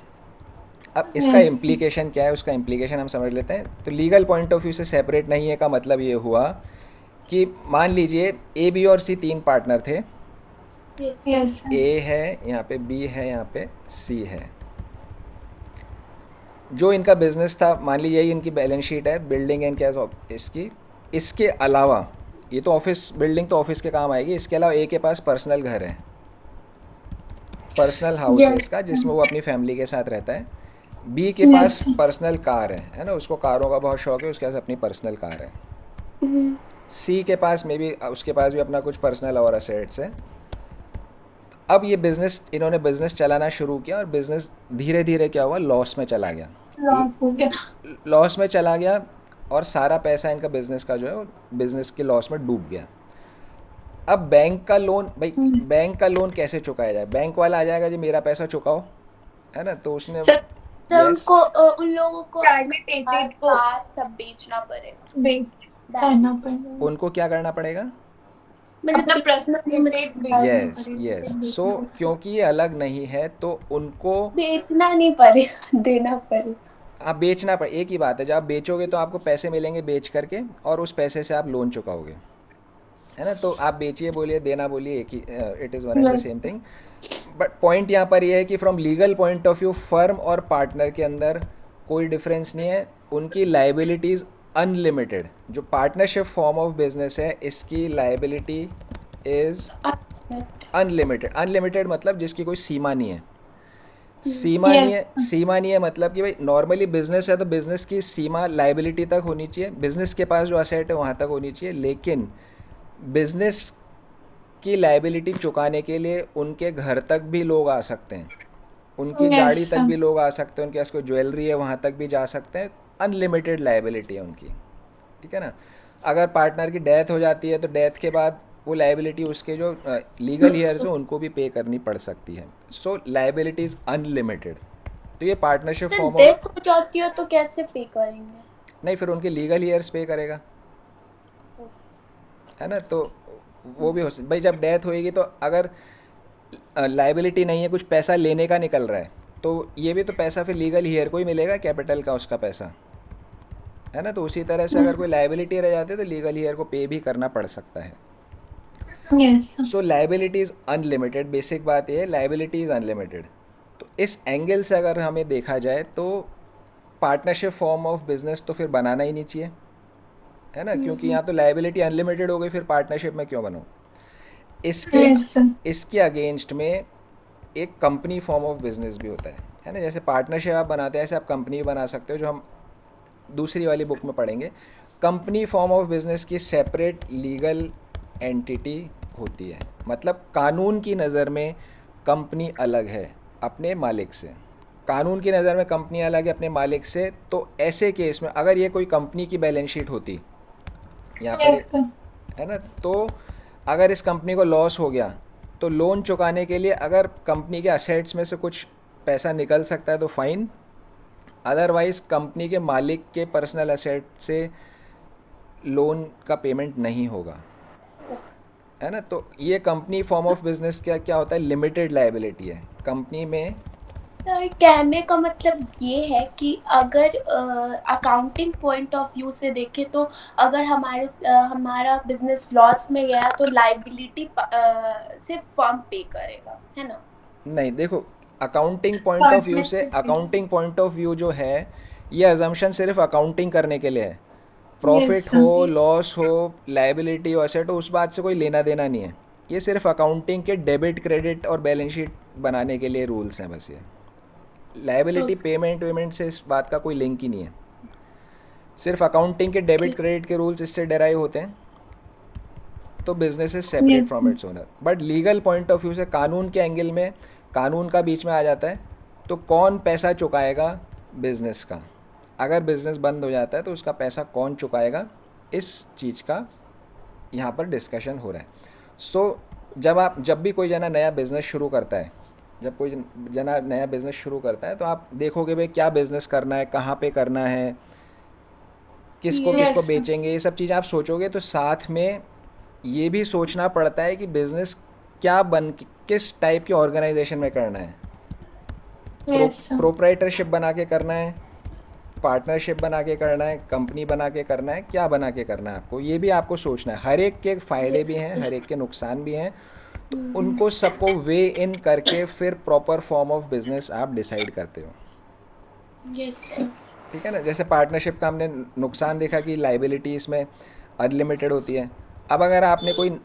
अब इसका Yes. इम्प्लीकेशन क्या है, उसका इम्प्लीकेशन हम समझ लेते हैं। तो लीगल पॉइंट ऑफ व्यू से सेपरेट नहीं है का मतलब ये हुआ कि मान लीजिए ए, बी और सी तीन पार्टनर थे। Yes, Yes, sir. ए है, यहाँ पे बी है, यहाँ पे सी है। जो इनका बिजनेस था, मान लीजिए यही इनकी बैलेंस शीट है, बिल्डिंग एंड क्या इसकी। इसके अलावा ये तो ऑफिस बिल्डिंग तो ऑफिस के काम आएगी, इसके अलावा ए के पास पर्सनल घर है, पर्सनल हाउस है Yes. इसका, जिसमें वो अपनी फैमिली के साथ रहता है। बी के Yes. पास पर्सनल कार है ना, उसको कारों का बहुत शौक है, उसके पास अपनी पर्सनल कार है। हम्म, सी के पास में भी, उसके पास भी अपना कुछ पर्सनल और असेट्स है। अब ये बिज़नेस, इन्होंने बिज़नेस चलाना शुरू किया और बिज़नेस धीरे धीरे क्या हुआ, लॉस में चला गया। Loss हो गया. लॉस में चला गया और सारा पैसा इनका बिज़नेस का जो है वो बिज़नेस के लॉस में डूब गया। अब बैंक का लोन, भाई बैंक का लोन कैसे चुकाया जाए? बैंक वाला आ जाएगा जी मेरा पैसा चुकाओ, है ना। तो उसने Sir, तो Yes. उनको उन लोगों को private agent को कार सब बेचना पड़ेगा। करना पड़ेगा. उनको क्या करना पड़ेगा? अपना personal estate बेचना यस पड़ेगा. यस। सो क्योंकि ये अलग नहीं है तो उनको बेचना नहीं पड़ेगा, देना पड़ेगा। आप बेचना पड़े, एक ही बात है, जब आप बेचोगे तो आपको पैसे मिलेंगे बेच करके, और उस पैसे से आप लोन चुकाओगे, है ना। तो आप बेचिए बोलिए, देना बोलिए, एक ही, it is one and the same thing. But point यहाँ पर ये है कि from legal point of view firm और पार्टनर के अंदर कोई डिफरेंस नहीं है, उनकी लाइबिलिटीज़ अनलिमिटेड। जो पार्टनरशिप फॉर्म ऑफ बिजनेस है इसकी लाइबिलिटी इज़ अनलिमिटेड। अनलिमिटेड मतलब जिसकी कोई सीमा नहीं है। सीमा Yes. नहीं है, सीमा नहीं है मतलब कि भाई नॉर्मली बिजनेस है तो बिजनेस की सीमा लाइबिलिटी तक होनी चाहिए, बिजनेस के पास जो असेट है वहाँ तक होनी चाहिए। लेकिन बिजनेस की लाइबिलिटी चुकाने के लिए उनके घर तक भी लोग आ सकते हैं, उनकी Yes, गाड़ी तक sir. भी लोग आ सकते हैं, उनके पास कोई ज्वेलरी है वहाँ तक भी जा सकते हैं। अनलिमिटेड लाइबिलिटी है उनकी, ठीक है ना। अगर पार्टनर की डेथ हो जाती है तो डेथ के बाद वो लाइबिलिटी उसके जो लीगल ईयर्स हैं उनको भी पे करनी पड़ सकती है। सो लाइबिलिटी इज़ अनलिमिटेड। तो ये पार्टनरशिप फॉर्म ऑफ, डेथ हो जाती हो तो कैसे पे करेंगे? नहीं, फिर उनके लीगल ईयर्स पे करेगा, है ना। तो वो भी हो सकता भाई, जब डेथ होएगी तो अगर लाइबिलिटी नहीं है, कुछ पैसा लेने का निकल रहा है, तो ये भी तो पैसा फिर लीगल हीयर को ही मिलेगा, कैपिटल का उसका पैसा, है ना। तो उसी तरह से अगर कोई लाइबिलिटी रह जाती है तो लीगल हीयर को पे भी करना पड़ सकता है। Yes, sir. So liability is unlimited, basic बात ये है, लाइबिलिटी इज़ अनलिमिटेड। तो इस एंगल से अगर हमें देखा जाए तो पार्टनरशिप फॉर्म ऑफ बिजनेस तो फिर बनाना ही नहीं चाहिए, है ना, क्योंकि यहाँ तो लाइबिलिटी अनलिमिटेड हो गई, फिर पार्टनरशिप में क्यों बनो। इसके Yes, sir. इसके अगेंस्ट में एक कंपनी फॉर्म ऑफ बिजनेस भी होता है ना। जैसे पार्टनरशिप आप बनाते हैं, ऐसे आप कंपनी बना सकते हो, जो हम दूसरी वाली बुक में पढ़ेंगे। कंपनी फॉर्म ऑफ बिजनेस की सेपरेट लीगल एंटिटी होती है, मतलब कानून की नज़र में कंपनी अलग है अपने मालिक से, कानून की नज़र में कंपनी अलग है अपने मालिक से। तो ऐसे केस में अगर ये कोई कंपनी की बैलेंस शीट होती यहाँ पर, Yes, sir. है ना, तो अगर इस कंपनी को लॉस हो गया तो लोन चुकाने के लिए अगर कंपनी के असेट्स में से कुछ पैसा निकल सकता है तो फाइन, अदरवाइज कंपनी के मालिक के पर्सनल असेट से लोन का पेमेंट नहीं होगा, है ना। तो ये कंपनी फॉर्म ऑफ बिजनेस क्या क्या होता है, लिमिटेड लायबिलिटी है कंपनी में। सर कहने का मतलब ये है कि अगर अकाउंटिंग पॉइंट ऑफ व्यू से देखें तो अगर हमारा बिजनेस लॉस में गया तो लाइबिलिटी सिर्फ फर्म पे करेगा, है ना। नहीं, देखो, अकाउंटिंग पॉइंट ऑफ व्यू से, Partnership में. अकाउंटिंग पॉइंट ऑफ व्यू जो है, ये अजम्पशन सिर्फ अकाउंटिंग करने के लिए है। Profit Yes, sir. हो, लॉस हो, लायबिलिटी हो, एसेट हो, उस बात से कोई लेना देना नहीं है। ये सिर्फ अकाउंटिंग के डेबिट क्रेडिट और बैलेंस शीट बनाने के लिए रूल्स हैं बस। ये लायबिलिटी पेमेंट वेमेंट से इस बात का कोई लिंक ही नहीं है। सिर्फ अकाउंटिंग के डेबिट क्रेडिट के रूल्स इससे डेराइव होते हैं। तो business is separate Yes, from its owner. But legal point of view से, कानून के एंगल में, कानून का बीच में आ जाता है। तो कौन पैसा चुकाएगा बिजनेस का, अगर बिजनेस बंद हो जाता है तो उसका पैसा कौन चुकाएगा, इस चीज़ का यहाँ पर डिस्कशन हो रहा है। सो जब भी कोई जना नया बिज़नेस शुरू करता है, जब कोई जना नया बिज़नेस शुरू करता है तो आप देखोगे भाई क्या बिज़नेस करना है, कहाँ पे करना है, किसको Yes, किसको sir. बेचेंगे, ये सब चीज़ें आप सोचोगे। तो साथ में ये भी सोचना पड़ता है कि बिज़नेस क्या किस टाइप की ऑर्गेनाइजेशन में करना है। Yes, sir. प्रोप्राइटरशिप बना के करना है, पार्टनरशिप बना के करना है, कंपनी बना के करना है, क्या बना के करना है आपको, ये भी आपको सोचना है। हर एक के फ़ायदे भी हैं, हर एक के नुकसान भी हैं। तो उनको सबको वे इन करके फिर प्रॉपर फॉर्म ऑफ बिजनेस आप डिसाइड करते हो, यस ठीक है ना। जैसे पार्टनरशिप का हमने नुकसान देखा कि लाइबिलिटी इसमें अनलिमिटेड होती है। अब अगर आपने कोई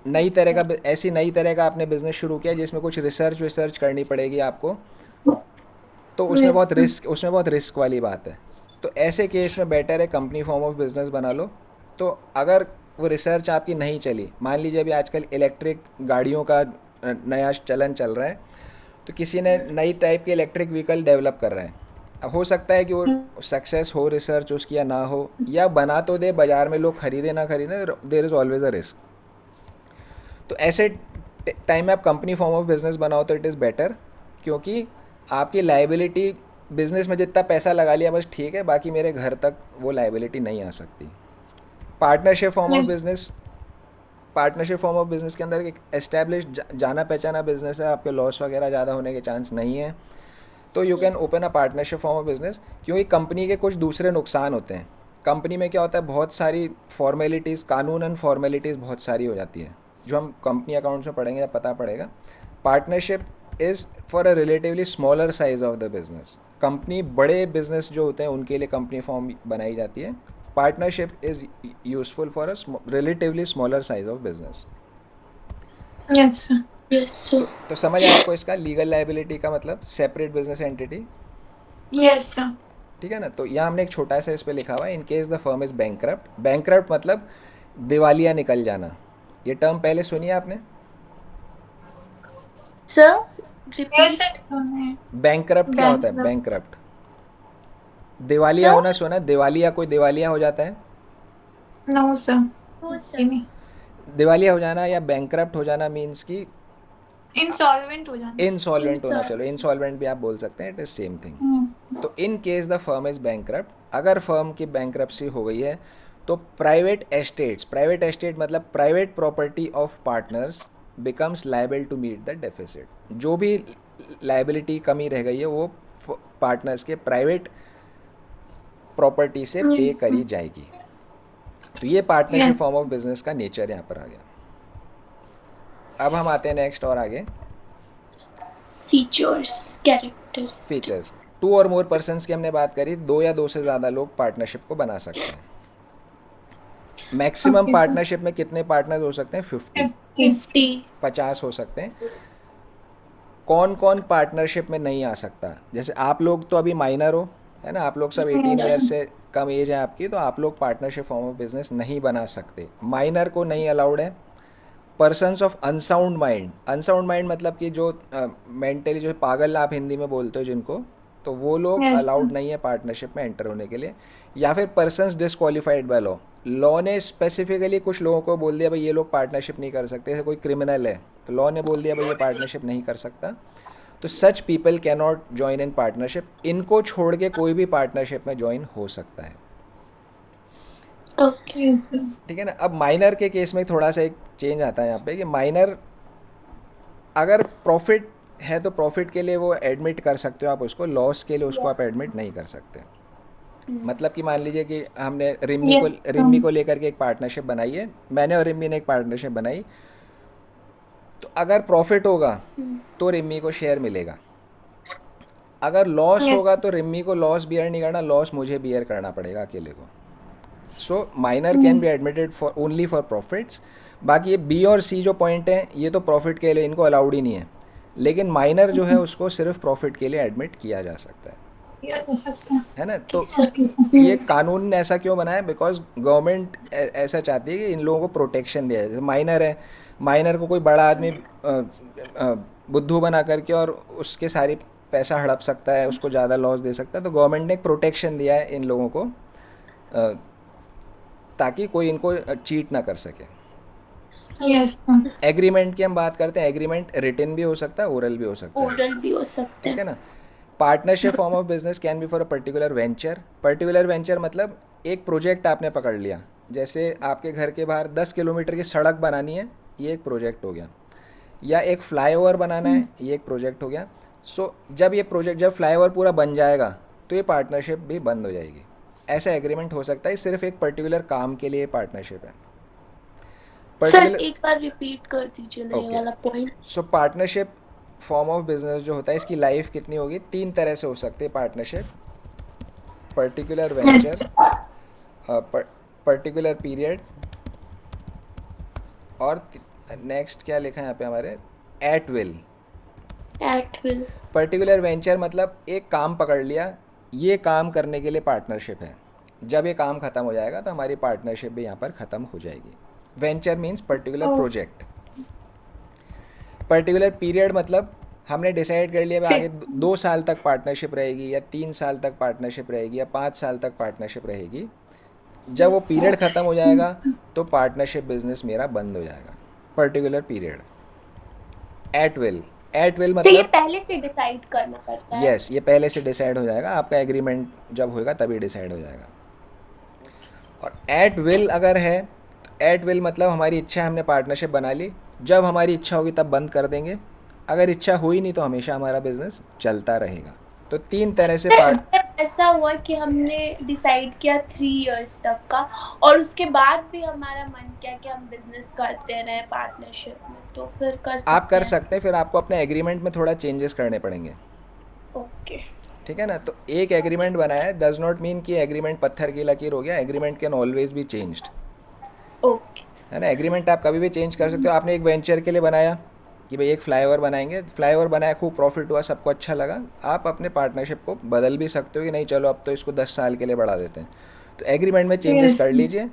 ऐसी नई तरह का आपने बिज़नेस शुरू किया जिसमें कुछ रिसर्च करनी पड़ेगी आपको, तो उसमें बहुत रिस्क वाली बात है। तो ऐसे केस में बेटर है कंपनी फॉर्म ऑफ बिजनेस बना लो। तो अगर वो रिसर्च आपकी नहीं चली, मान लीजिए अभी आजकल इलेक्ट्रिक गाड़ियों का नया चलन चल रहा है, तो किसी ने नई टाइप के इलेक्ट्रिक व्हीकल डेवलप कर रहा है। अब हो सकता है कि वो सक्सेस हो रिसर्च उसकी या ना हो, या बना तो दे, बाज़ार में लोग खरीदे ना खरीदे, there is always a risk. तो ऐसे टाइम में आप कंपनी फॉर्म ऑफ बिजनेस बनाओ तो इट इज़ बेटर, क्योंकि आपकी लाइबिलिटी, बिजनेस में जितना पैसा लगा लिया बस ठीक है, बाकी मेरे घर तक वो लाइबिलिटी नहीं आ सकती। Partnership form of business, partnership form of business के अंदर एक एस्टैब्लिश जाना पहचाना बिजनेस है, आपके लॉस वगैरह ज़्यादा होने के चांस नहीं है, तो you can open a partnership form of business. क्योंकि कंपनी के कुछ दूसरे नुकसान होते हैं। कंपनी में क्या होता है, बहुत सारी फॉर्मेलिटीज़, कानून एंड फॉर्मेलिटीज़ बहुत सारी हो जाती है, जो हम कंपनी अकाउंट्स में पढ़ेंगे या पता पड़ेगा। Partnership is for a relatively smaller size of the business. Company, बड़े बिजनेस जो होते हैं उनके लिए कंपनी फॉर्म बनाई जाती है। Partnership is useful for a relatively smaller size of business. Yes, sir. Yes तो समझ आया आपको इसका लीगल लाइबिलिटी का मतलब, separate business entity, Yes, sir. ठीक है ना। तो यहाँ हमने एक छोटा सा इस पे लिखा हुआ है, इन case the firm is bankrupt. Bankrupt मतलब दिवालिया निकल जाना। ये टर्म पहले सुनी है आपने, सर Yes, sir. सुना है. बैंकरप्ट क्या होता है, Bankrupt. बैंकरप्ट, दिवालिया Sir? होना सुना है, दिवालिया, कोई दिवालिया हो जाता है, No, sir. नो नहीं. दिवालिया हो जाना या बैंकरप्ट हो जाना मीन्स कि Insolvent हो जाना. इंसॉल्वेंट होना। Insolvent. चलो इंसॉल्वेंट भी आप बोल सकते हैं, इट इज सेम थिंग। तो in case the firm is bankrupt, अगर फर्म की बैंकरप्सी हो गई है तो प्राइवेट एस्टेट मतलब private property of partners becomes liable to meet the deficit. जो भी लायबिलिटी कमी रह गई है वो पार्टनर्स के प्राइवेट प्रॉपर्टी से पे करी जाएगी। तो ये पार्टनरशिप फॉर्म ऑफ बिजनेस का नेचर यहाँ पर आ गया। अब हम आते हैं नेक्स्ट और आगे फीचर्स, कैरेक्टरिस्टिक। फीचर्स। 2 और मोर पर्सन्स की हमने बात करी, 2 या 2 से ज़्यादा लोग पार्टनरशिप को बना सकते हैं। मैक्सिमम पार्टनरशिप में कितने पार्टनर्स हो सकते हैं? 50। 50 हो सकते हैं। कौन कौन पार्टनरशिप में नहीं आ सकता? जैसे आप लोग तो अभी माइनर हो, है ना, आप लोग सब 18 ईयर्स से कम एज है आपकी, तो आप लोग पार्टनरशिप फॉर्म ऑफ बिजनेस नहीं बना सकते। माइनर को नहीं अलाउड है। पर्सन्स ऑफ अनसाउंड माइंड मतलब कि जो मेंटली जो पागल आप हिंदी में बोलते हो जिनको, तो वो लोग अलाउड नहीं है पार्टनरशिप में एंटर होने के लिए। या फिर पर्सन्स डिसक्वालीफाइड बाय लॉ ने स्पेसिफिकली कुछ लोगों को बोल दिया भाई ये लोग पार्टनरशिप नहीं कर सकते। जैसे कोई क्रिमिनल है तो लॉ ने बोल दिया भाई ये पार्टनरशिप नहीं कर सकता, तो such people can not join in partnership. इनको छोड़ के कोई भी पार्टनरशिप में ज्वाइन हो सकता है। ओके। ठीक है ना। अब माइनर के केस में थोड़ा सा एक चेंज आता है यहाँ पे कि माइनर अगर प्रॉफिट है तो प्रॉफिट के लिए वो एडमिट कर सकते हो आप उसको, लॉस के लिए उसको आप एडमिट नहीं कर सकते। मतलब कि मान लीजिए कि हमने रिम्मी को लेकर के एक पार्टनरशिप बनाई है, मैंने और रिम्मी ने एक पार्टनरशिप बनाई, तो अगर प्रॉफिट होगा तो रिम्मी को शेयर मिलेगा, अगर लॉस होगा तो रिम्मी को लॉस बियर नहीं करना, लॉस मुझे बियर करना पड़ेगा अकेले को। सो minor can be admitted for only for profits. बाकी ये बी और सी जो पॉइंट है ये तो प्रॉफिट के लिए इनको अलाउड ही नहीं है, लेकिन माइनर जो है उसको सिर्फ प्रॉफिट के लिए एडमिट किया जा सकता है ना। तो ये कानून ने ऐसा क्यों बनाया? बिकॉज गवर्नमेंट ऐसा चाहती है कि इन लोगों को प्रोटेक्शन दिया जाए। जैसे माइनर है, माइनर को कोई बड़ा आदमी बुद्धू बना करके और उसके सारी पैसा हड़प सकता है, उसको ज़्यादा लॉस दे सकता है। तो गवर्नमेंट ने एक प्रोटेक्शन दिया है इन लोगों को ताकि कोई इनको चीट ना कर सके। एग्रीमेंट की हम बात करते हैं, एग्रीमेंट रिटन भी हो सकता है, ओरल भी हो सकता है। ओरल भी हो सकता ठीक है ना। Partnership form of business can be for a particular venture. Particular venture मतलब एक प्रोजेक्ट आपने पकड़ लिया, जैसे आपके घर के बाहर 10 किलोमीटर की सड़क बनानी है, ये एक प्रोजेक्ट हो गया, या एक फ्लाईओवर बनाना है, ये एक प्रोजेक्ट हो गया। सो जब फ्लाईओवर पूरा बन जाएगा तो ये पार्टनरशिप भी बंद हो जाएगी। ऐसा एग्रीमेंट हो सकता है, सिर्फ एक पर्टिकुलर काम के लिए पार्टनरशिप है। सर एक बार रिपीट कर दीजिए ना ये वाला point. So partnership form of business जो होता है इसकी लाइफ कितनी होगी? 3 तरह से हो सकती है partnership: particular venture, particular period, और नेक्स्ट क्या लिखा है यहाँ पे हमारे, एट विल। पर्टिकुलर वेंचर मतलब एक काम पकड़ लिया, ये काम करने के लिए पार्टनरशिप है, जब ये काम खत्म हो जाएगा तो हमारी पार्टनरशिप भी यहाँ पर ख़त्म हो जाएगी। Venture means particular project. Particular period मतलब हमने डिसाइड कर लिया आगे 2 साल तक पार्टनरशिप रहेगी, या 3 साल तक पार्टनरशिप रहेगी, या 5 साल तक पार्टनरशिप रहेगी। जब वो पीरियड ख़त्म हो जाएगा तो पार्टनरशिप बिजनेस मेरा बंद हो जाएगा। Particular period. एट विल मतलब तो ये पहले से डिसाइड करना पड़ता है। यस, ये पहले से डिसाइड हो जाएगा, आपका एग्रीमेंट जब होगा तभी डिसाइड हो जाएगा। और एट विल अगर है, एट विल मतलब हमारी इच्छा है, हमने पार्टनरशिप बना ली, जब हमारी इच्छा होगी तब बंद कर देंगे, अगर इच्छा हुई नहीं तो हमेशा हमारा बिजनेस चलता रहेगा। तो 3 तरह से ऐसा हुआ कि हमने डिसाइड किया 3 इयर्स तक का, और उसके बाद भी हमारा मन किया कि हम बिजनेस करते रहे पार्टनरशिप में, तो फिर आप कर सकते हैं। फिर आपको अपने एग्रीमेंट में थोड़ा चेंजेस करने पड़ेंगे। ओके, ठीक है ना। तो एक एग्रीमेंट बनाया है डज नॉट मीन कि एग्रीमेंट पत्थर की लकीर हो गया। Agreement can always be changed. Okay, है ना। एग्रीमेंट आप कभी भी चेंज कर सकते हो। आपने एक वेंचर के लिए बनाया कि भाई एक फ्लाईओवर बनाएंगे, फ्लाईओवर बनाया, खूब प्रॉफिट हुआ, सबको अच्छा लगा, आप अपने पार्टनरशिप को बदल भी सकते हो कि नहीं चलो अब तो इसको 10 साल के लिए बढ़ा देते हैं। तो एग्रीमेंट में चेंजेस कर लीजिए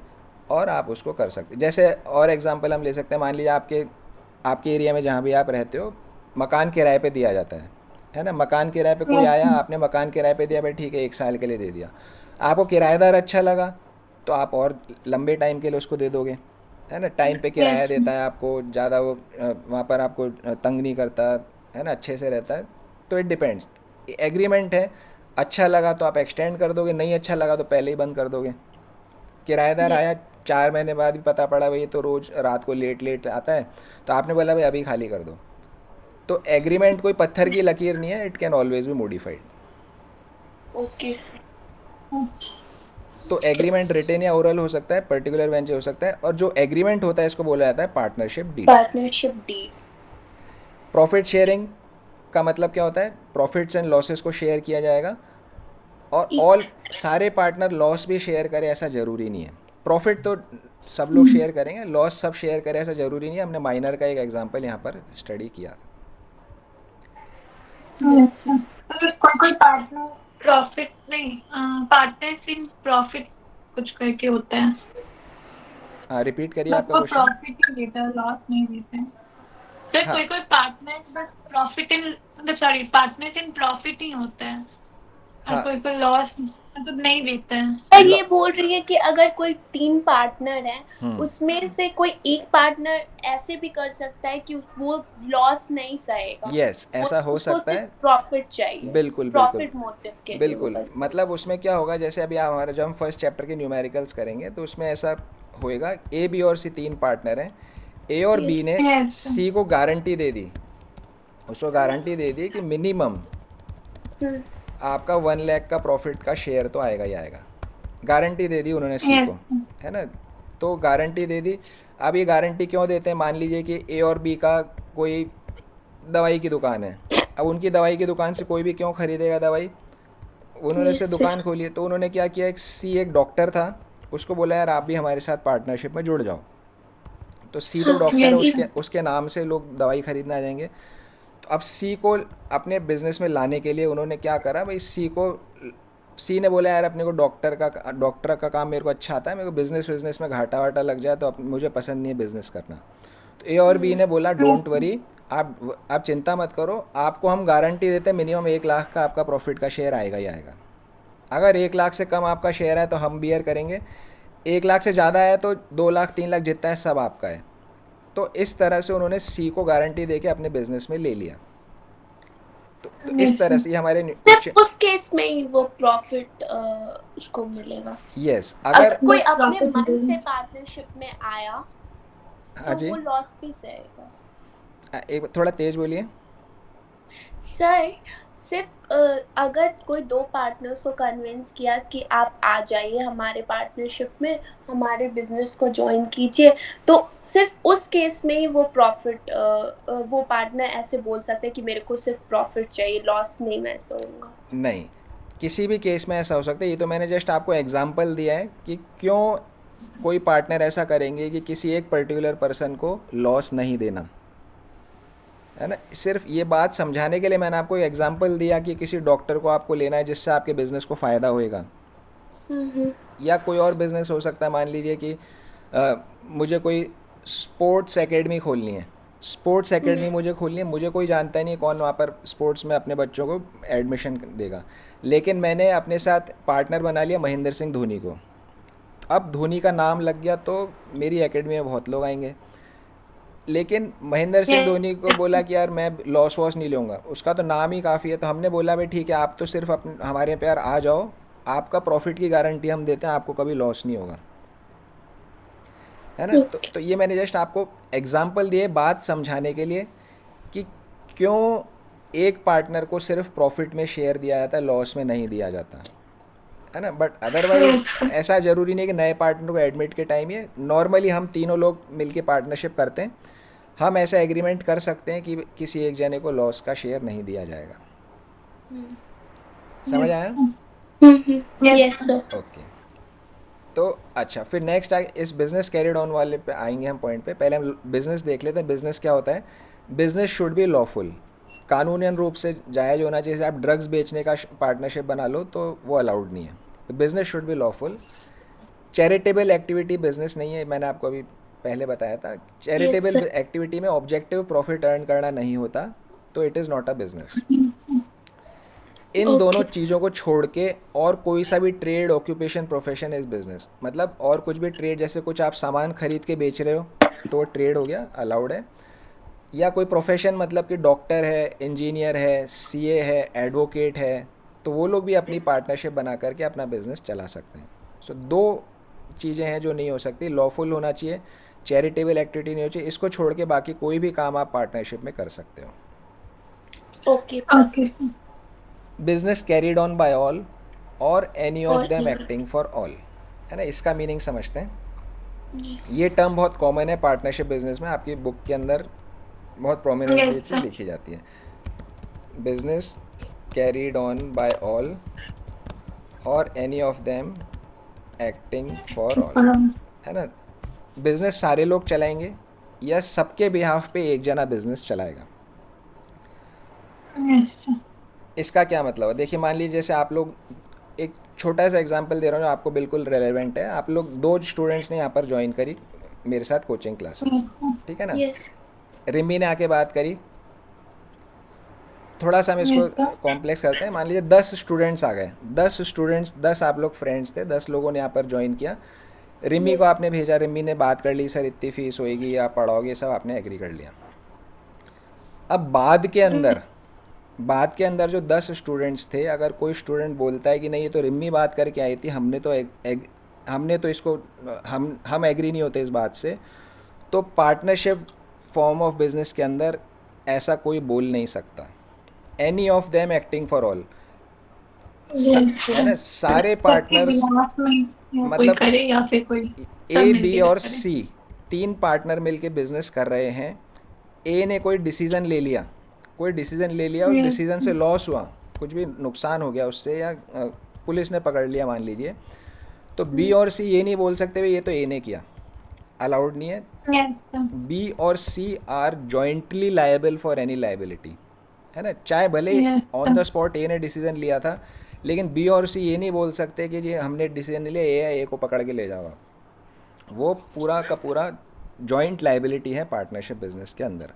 और आप उसको कर सकते हैं। जैसे और एग्जांपल हम ले सकते हैं, मान लीजिए आपके एरिया में जहाँ भी आप रहते हो मकान किराए पे दिया जाता है ना। मकान किराए पे कोई आया, आपने मकान किराए पे दिया, भाई ठीक है 1 साल के लिए दे दिया, आपको किराएदार अच्छा लगा तो आप और लंबे टाइम के लिए उसको दे दोगे, है ना। टाइम पे किराया देता है आपको, ज़्यादा वो वहाँ पर आपको तंग नहीं करता, है ना, अच्छे से रहता है। तो इट डिपेंड्स। एग्रीमेंट है, अच्छा लगा तो आप एक्सटेंड कर दोगे, नहीं अच्छा लगा तो पहले ही बंद कर दोगे। किराएदार ये आया 4 महीने बाद भी पता पड़ा भाई ये तो रोज़ रात को लेट लेट आता है, तो आपने बोला भाई अभी खाली कर दो। तो एग्रीमेंट कोई पत्थर की लकीर नहीं है, it can always be modified. Okay sir. तो एग्रीमेंट रिटेन या ओरल हो सकता है, पर्टिकुलर वेंचर हो सकता है, और जो एग्रीमेंट होता है इसको बोला जाता है partnership deed. Partnership deed. Profit sharing का मतलब क्या होता है? प्रॉफिट्स एंड लॉसेस को शेयर किया जाएगा, और ऑल सारे पार्टनर लॉस भी शेयर करें ऐसा ज़रूरी नहीं है। प्रॉफिट तो सब लोग शेयर करेंगे, लॉस सब शेयर करें ऐसा ज़रूरी नहीं है। हमने माइनर का एक एग्जांपल यहाँ पर स्टडी किया था। यस। अगर कोई पार्टनर प्रॉफिट नहीं, पार्टनर्स इन प्रॉफिट कुछ करके होता है, हाँ, रिपीट करिए आपका सबको क्वेश्चन। प्रॉफिट ही देता है, लॉस नहीं देते हैं। सर हाँ कोई पार्टनर बस प्रॉफिट इन, मतलब सॉरी, पार्टनर्स इन प्रॉफिट ही होता है, और हाँ, कोई लॉस मतलब नहीं देता है। और ये बोल रही है कि अगर कोई 3 पार्टनर है, उसमें से कोई एक पार्टनर ऐसे भी कर सकता है कि वो लॉस नहीं सहेगा, यस, ऐसा हो उसको सकता सिर्फ है। प्रॉफिट चाहिए, बिल्कुल बिल्कुल प्रॉफिट मोटिव के लिए वो बिल्कुल। बस। मतलब उसमें क्या होगा, जैसे अभी हमारा जब हम फर्स्ट चैप्टर के न्यूमेरिकल्स करेंगे तो उसमें ऐसा होएगा, ए बी और सी 3 पार्टनर हैं। ए और बी ने यस। सी को गारंटी दे दी, उसको गारंटी दे दी कि मिनिमम हम्म, आपका 1 लाख का प्रॉफिट का शेयर तो आएगा ही आएगा। गारंटी दे दी उन्होंने सी को, है ना? तो गारंटी दे दी। अब ये गारंटी क्यों देते हैं? मान लीजिए कि ए और बी का कोई दवाई की दुकान है, अब उनकी दवाई की दुकान से कोई भी क्यों खरीदेगा दवाई? उन्होंने से yes, दुकान खोली है, तो उन्होंने क्या किया, एक सी एक डॉक्टर था, उसको बोला यार आप भी हमारे साथ पार्टनरशिप में जुड़ जाओ। तो सी तो डॉक्टर है, उसके उसके नाम से लोग दवाई खरीदने आ जाएंगे। तो अब सी को अपने बिजनेस में लाने के लिए उन्होंने क्या करा भाई, सी ने बोला यार अपने को डॉक्टर का काम मेरे को अच्छा आता है, मेरे को बिजनेस में घाटा वाटा लग जाए तो मुझे पसंद नहीं है बिजनेस करना। तो ए और बी ने बोला डोंट वरी, आप चिंता मत करो, आपको हम गारंटी देते हैं मिनिमम 1 लाख का आपका प्रॉफिट का शेयर आएगा ही आएगा। अगर 1 लाख से कम आपका शेयर है तो हम बियर करेंगे, 1 लाख से ज़्यादा है तो 2 लाख 3 लाख जितना है सब आपका है। तो इस तरह से उन्होंने सी को गारंटी दे के अपने बिजनेस में ले लिया। तो इस तरह से ये हमारे क्वेश्चन। सिर्फ उस केस में ही वो प्रॉफिट उसको मिलेगा। यस, अगर अगर कोई अपने मन से पार्टनरशिप में आया हाँ तो जी, वो लॉस भी सहेगा। एक थोड़ा तेज बोलिए। सर सिर्फ अगर कोई 2 पार्टनर्स को कन्विंस किया कि आप आ जाइए हमारे पार्टनरशिप में, हमारे बिजनेस को ज्वाइन कीजिए, तो सिर्फ उस केस में ही वो प्रॉफिट वो पार्टनर ऐसे बोल सकते हैं कि मेरे को सिर्फ प्रॉफिट चाहिए, लॉस नहीं मैं सहूँगा। नहीं, किसी भी केस में ऐसा हो सकता है। ये तो मैंने जस्ट आपको एग्जांपल दिया है कि क्यों कोई पार्टनर ऐसा करेंगे कि किसी एक पर्टिकुलर पर्सन को लॉस नहीं देना, है ना? सिर्फ ये बात समझाने के लिए मैंने आपको एग्जांपल दिया कि किसी डॉक्टर को आपको लेना है जिससे आपके बिज़नेस को फ़ायदा होएगा, या कोई और बिज़नेस हो सकता है। मान लीजिए कि मुझे कोई स्पोर्ट्स एकेडमी खोलनी है, स्पोर्ट्स एकेडमी मुझे खोलनी है, मुझे कोई जानता ही नहीं कौन वहाँ पर स्पोर्ट्स में अपने बच्चों को एडमिशन देगा, लेकिन मैंने अपने साथ पार्टनर बना लिया महेंद्र सिंह धोनी को। अब धोनी का नाम लग गया तो मेरी एकेडमी में बहुत लोग आएंगे, लेकिन महेंद्र सिंह धोनी को बोला कि यार मैं लॉस वॉस नहीं लूँगा, उसका तो नाम ही काफ़ी है। तो हमने बोला भाई ठीक है, आप तो सिर्फ अपने हमारे प्यार आ जाओ, आपका प्रॉफिट की गारंटी हम देते हैं, आपको कभी लॉस नहीं होगा, है ना? तो ये मैंने जस्ट आपको एग्जांपल दिए बात समझाने के लिए कि क्यों एक पार्टनर को सिर्फ प्रॉफिट में शेयर दिया जाता है, लॉस में नहीं दिया जाता, है ना? बट अदरवाइज ऐसा ज़रूरी नहीं कि नए पार्टनर को एडमिट के टाइम, ये नॉर्मली हम तीनों लोग मिलके पार्टनरशिप करते हैं, हम ऐसा एग्रीमेंट कर सकते हैं कि किसी एक जने को लॉस का शेयर नहीं दिया जाएगा। समझ आया? Yes sir. ओके। तो अच्छा, फिर नेक्स्ट इस बिज़नेस कैरिड ऑन वाले पे आएंगे हम पॉइंट पे। पहले हम बिज़नेस देख लेते हैं। बिज़नेस क्या होता है? बिज़नेस शुड बी लॉफुल, कानूनन रूप से जायज़ होना चाहिए। आप ड्रग्स बेचने का पार्टनरशिप बना लो तो वो अलाउड नहीं है। तो business should be lawful. Charitable activity business नहीं है, मैंने आपको अभी पहले बताया था। चैरिटेबल एक्टिविटी में ऑब्जेक्टिव प्रॉफिट अर्न करना नहीं होता, तो it is not a business. इन दोनों चीज़ों को छोड़ के और कोई सा भी trade, occupation, profession is business. मतलब और कुछ भी ट्रेड, जैसे कुछ आप सामान खरीद के बेच रहे हो तो ट्रेड हो गया, अलाउड है। या कोई प्रोफेशन, मतलब कि डॉक्टर है, इंजीनियर है, सीए है, एडवोकेट है, तो वो लोग भी अपनी पार्टनरशिप बना करके अपना बिजनेस चला सकते हैं। सो दो चीज़ें हैं जो नहीं हो सकती, लॉफुल होना चाहिए, चैरिटेबल एक्टिविटी नहीं हो चाहिए, इसको छोड़ के बाकी कोई भी काम आप पार्टनरशिप में कर सकते हो। Okay okay sir. Business carried on by all और एनी ऑफ और them any- acting for all, है ना, इसका मीनिंग समझते हैं। yes. ये टर्म बहुत कॉमन है पार्टनरशिप बिजनेस में, आपकी बुक के अंदर बहुत प्रोमिनेंटली Yes, sir. लिखी जाती है। Business carried on by all और any of them acting for all, है ना। बिजनेस सारे लोग चलाएंगे या सबके बिहाफ पे एक जना बिजनेस चलाएगा। Yes, sir. इसका क्या मतलब है, देखिए मान लीजिए जैसे आप लोग, एक छोटा सा एग्जांपल दे रहा हूँ जो आपको बिल्कुल रेलेवेंट है। आप लोग 2 स्टूडेंट्स ने यहाँ पर ज्वाइन करी मेरे साथ कोचिंग क्लासेस, Yes, sir. ठीक है ना। yes. रिम्मी ने आके बात करी, थोड़ा सा हम इसको Yes, sir. कॉम्प्लेक्स करते हैं। मान लीजिए 10 स्टूडेंट्स आ गए, 10 स्टूडेंट्स, 10 आप लोग फ्रेंड्स थे, 10 लोगों ने यहाँ पर ज्वाइन किया। रिम्मी को आपने भेजा, रिम्मी ने बात कर ली, सर इतनी फीस होएगी, आप पढ़ाओगे, सब आपने एग्री कर लिया। अब बाद के अंदर जो 10 स्टूडेंट्स थे, अगर कोई स्टूडेंट बोलता है कि नहीं ये तो रिम्मी बात करके आई थी, हमने तो इसको, हम एग्री नहीं होते इस बात से, तो पार्टनरशिप फॉर्म ऑफ बिजनेस के अंदर ऐसा कोई बोल नहीं सकता। Any of them acting for all, Yes, है ना, sir. सारे सबके पार्टनर्स, बिहाफ में या कोई मतलब करे या फिर कोई सब ए मिलके बी और करे। सी 3 पार्टनर मिलके बिजनेस कर रहे हैं। ए ने कोई डिसीजन ले लिया, और Yes. डिसीजन से लॉस हुआ, कुछ भी नुकसान हो गया उससे, या पुलिस ने पकड़ लिया मान लीजिए, तो बी और सी ये नहीं बोल सकते भाई ये तो ए ने किया, अलाउड नहीं है। Yes, sir. बी और C are jointly liable for any liability, है ना। चाहे भले Yes, on the sir. Spot A ने डिसीजन लिया था, लेकिन बी और सी ये नहीं बोल सकते कि जी हमने डिसीजन लिया, ए को पकड़ के ले जाओ आप। वो पूरा का पूरा जॉइंट लायबिलिटी है पार्टनरशिप बिजनेस के अंदर।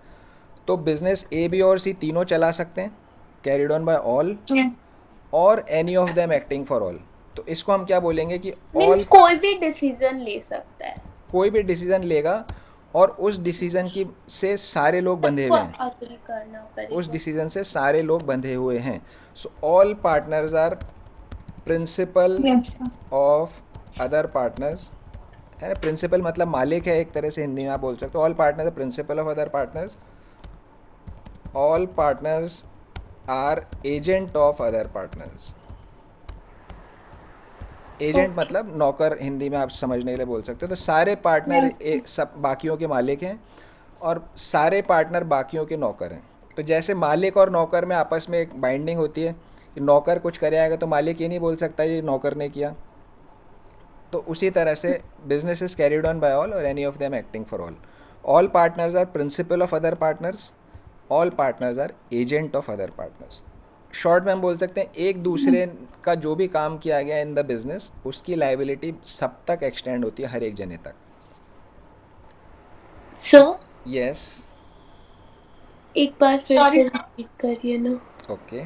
तो बिजनेस ए बी और सी तीनों चला सकते हैं, carried on by all Yes. और any of them acting for all. तो इसको हम क्या बोलेंगे कि ऑल, मीन्स कोई भी डिसीजन ले सकता है, कोई भी डिसीजन लेगा और उस डिसीजन की से सारे लोग बंधे सबको हुए हैं, अग्री करना पड़ेगा। उस डिसीजन से सारे लोग बंधे हुए हैं। So all partners are principal Yes, sir. Of other partners, है ना। प्रिंसिपल मतलब मालिक है एक तरह से, हिंदी में आप बोल सकते हो। All partners are principal of other partners, all partners are agent of other partners. Agent Okay. मतलब नौकर, हिंदी में आप समझने के लिए बोल सकते हो। तो सारे पार्टनर सब बाकियों के मालिक हैं और सारे पार्टनर बाकियों के नौकर हैं। तो जैसे मालिक और नौकर में आपस में एक बाइंडिंग होती है कि नौकर कुछ करे आएगा तो मालिक ये नहीं बोल सकता ये नौकर ने किया। तो उसी तरह से business is carried on by all और any of them acting for all. All partners are principal of other partners, all partners are agent of other partners. Short में हम बोल सकते हैं एक दूसरे का जो भी काम किया गया इन द बिजनेस, उसकी लायबिलिटी सब तक एक्सटेंड होती है, हर एक जने तक। सर यस, एक बार फिर से Sorry. रिपीट करिए ना। ओके।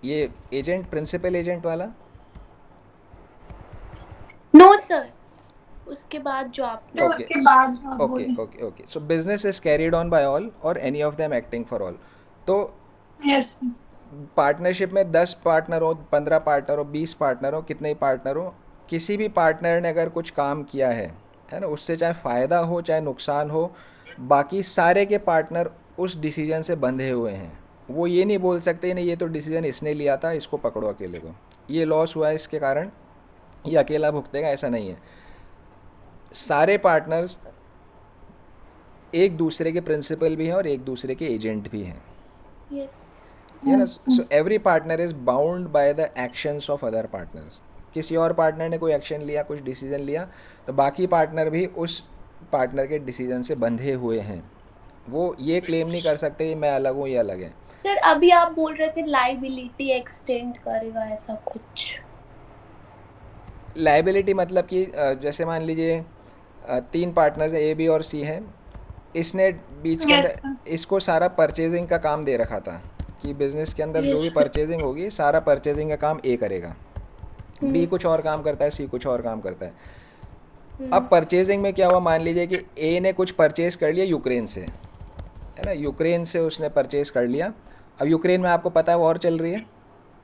ये एजेंट, प्रिंसिपल एजेंट वाला, नो सर, उसके बाद जो आपने तो Okay. उसके बाद आप ओके बोलिए। Okay okay. So business is carried on by all और any of them acting for all. तो Yes, sir. पार्टनरशिप में 10 पार्टनर हो, 15 पार्टनर हो, 20 पार्टनर हो, कितने ही पार्टनर हो, किसी भी पार्टनर ने अगर कुछ काम किया है ना, उससे चाहे फ़ायदा हो चाहे नुकसान हो, बाकी सारे के पार्टनर उस डिसीजन से बंधे हुए हैं। वो ये नहीं बोल सकते नहीं ये तो डिसीजन इसने लिया था, इसको पकड़ो अकेले को, ये लॉस हुआ है इसके कारण ये अकेला भुगतेगा, ऐसा नहीं है। सारे पार्टनर्स एक दूसरे के प्रिंसिपल भी हैं और एक दूसरे के एजेंट भी हैं, यस है ना। So every partner is bound by the actions of other partners. किसी और पार्टनर ने कोई एक्शन लिया, कुछ डिसीजन लिया, तो बाकी पार्टनर भी उस पार्टनर के डिसीजन से बंधे हुए हैं। वो ये क्लेम नहीं कर सकते कि मैं अलग हूँ, ये अलग है। सर, अभी आप बोल रहे थे लाइबिलिटी एक्सटेंड करेगा, ऐसा कुछ? लाइबिलिटी मतलब कि जैसे मान लीजिए 3 पार्टनर्स हैं, ए बी और सी हैं। इसने बीच के Yes, अंदर sir. इसको सारा परचेजिंग का काम दे रखा था कि बिजनेस के अंदर जो भी Yes. परचेजिंग होगी सारा परचेजिंग का काम ए करेगा, बी कुछ और काम करता है, सी कुछ और काम करता है। अब परचेजिंग में क्या हुआ, मान लीजिए कि ए ने कुछ परचेज कर लिया यूक्रेन से, है ना, यूक्रेन से उसने परचेज कर लिया। अब यूक्रेन में आपको पता है वॉर चल रही है,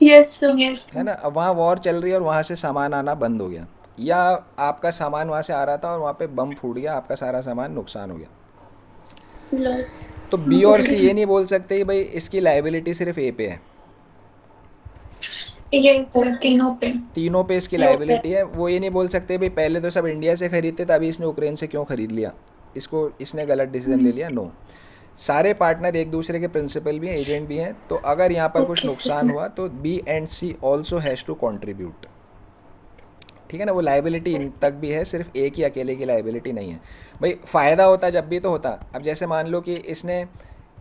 यस सर। यस है ना। अब वहाँ वॉर चल रही है और वहाँ से सामान आना बंद हो गया, या आपका सामान वहाँ से आ रहा था और वहाँ पे बम फूट गया, आपका सारा सामान नुकसान हो गया। लॉस। तो बी और सी ये नहीं बोल सकते कि भाई इसकी लाइबिलिटी सिर्फ ए पे है, ये सर तीनों पे। तीनों पे इसकी लाइबिलिटी है। वो ये नहीं बोल सकते भाई पहले तो सब इंडिया से खरीदते थे, अभी इसने यूक्रेन से क्यों खरीद लिया, इसको इसने गलत डिसीजन ले लिया। नो, सारे पार्टनर एक दूसरे के प्रिंसिपल भी हैं, एजेंट भी हैं। तो अगर यहाँ पर कुछ ओके नुकसान सर। हुआ तो B and C also has to contribute. ठीक है ना, वो लाइबिलिटी इन तक भी है, सिर्फ एक ही अकेले की लाइबिलिटी नहीं है। भाई फ़ायदा होता जब भी तो होता। अब जैसे मान लो कि इसने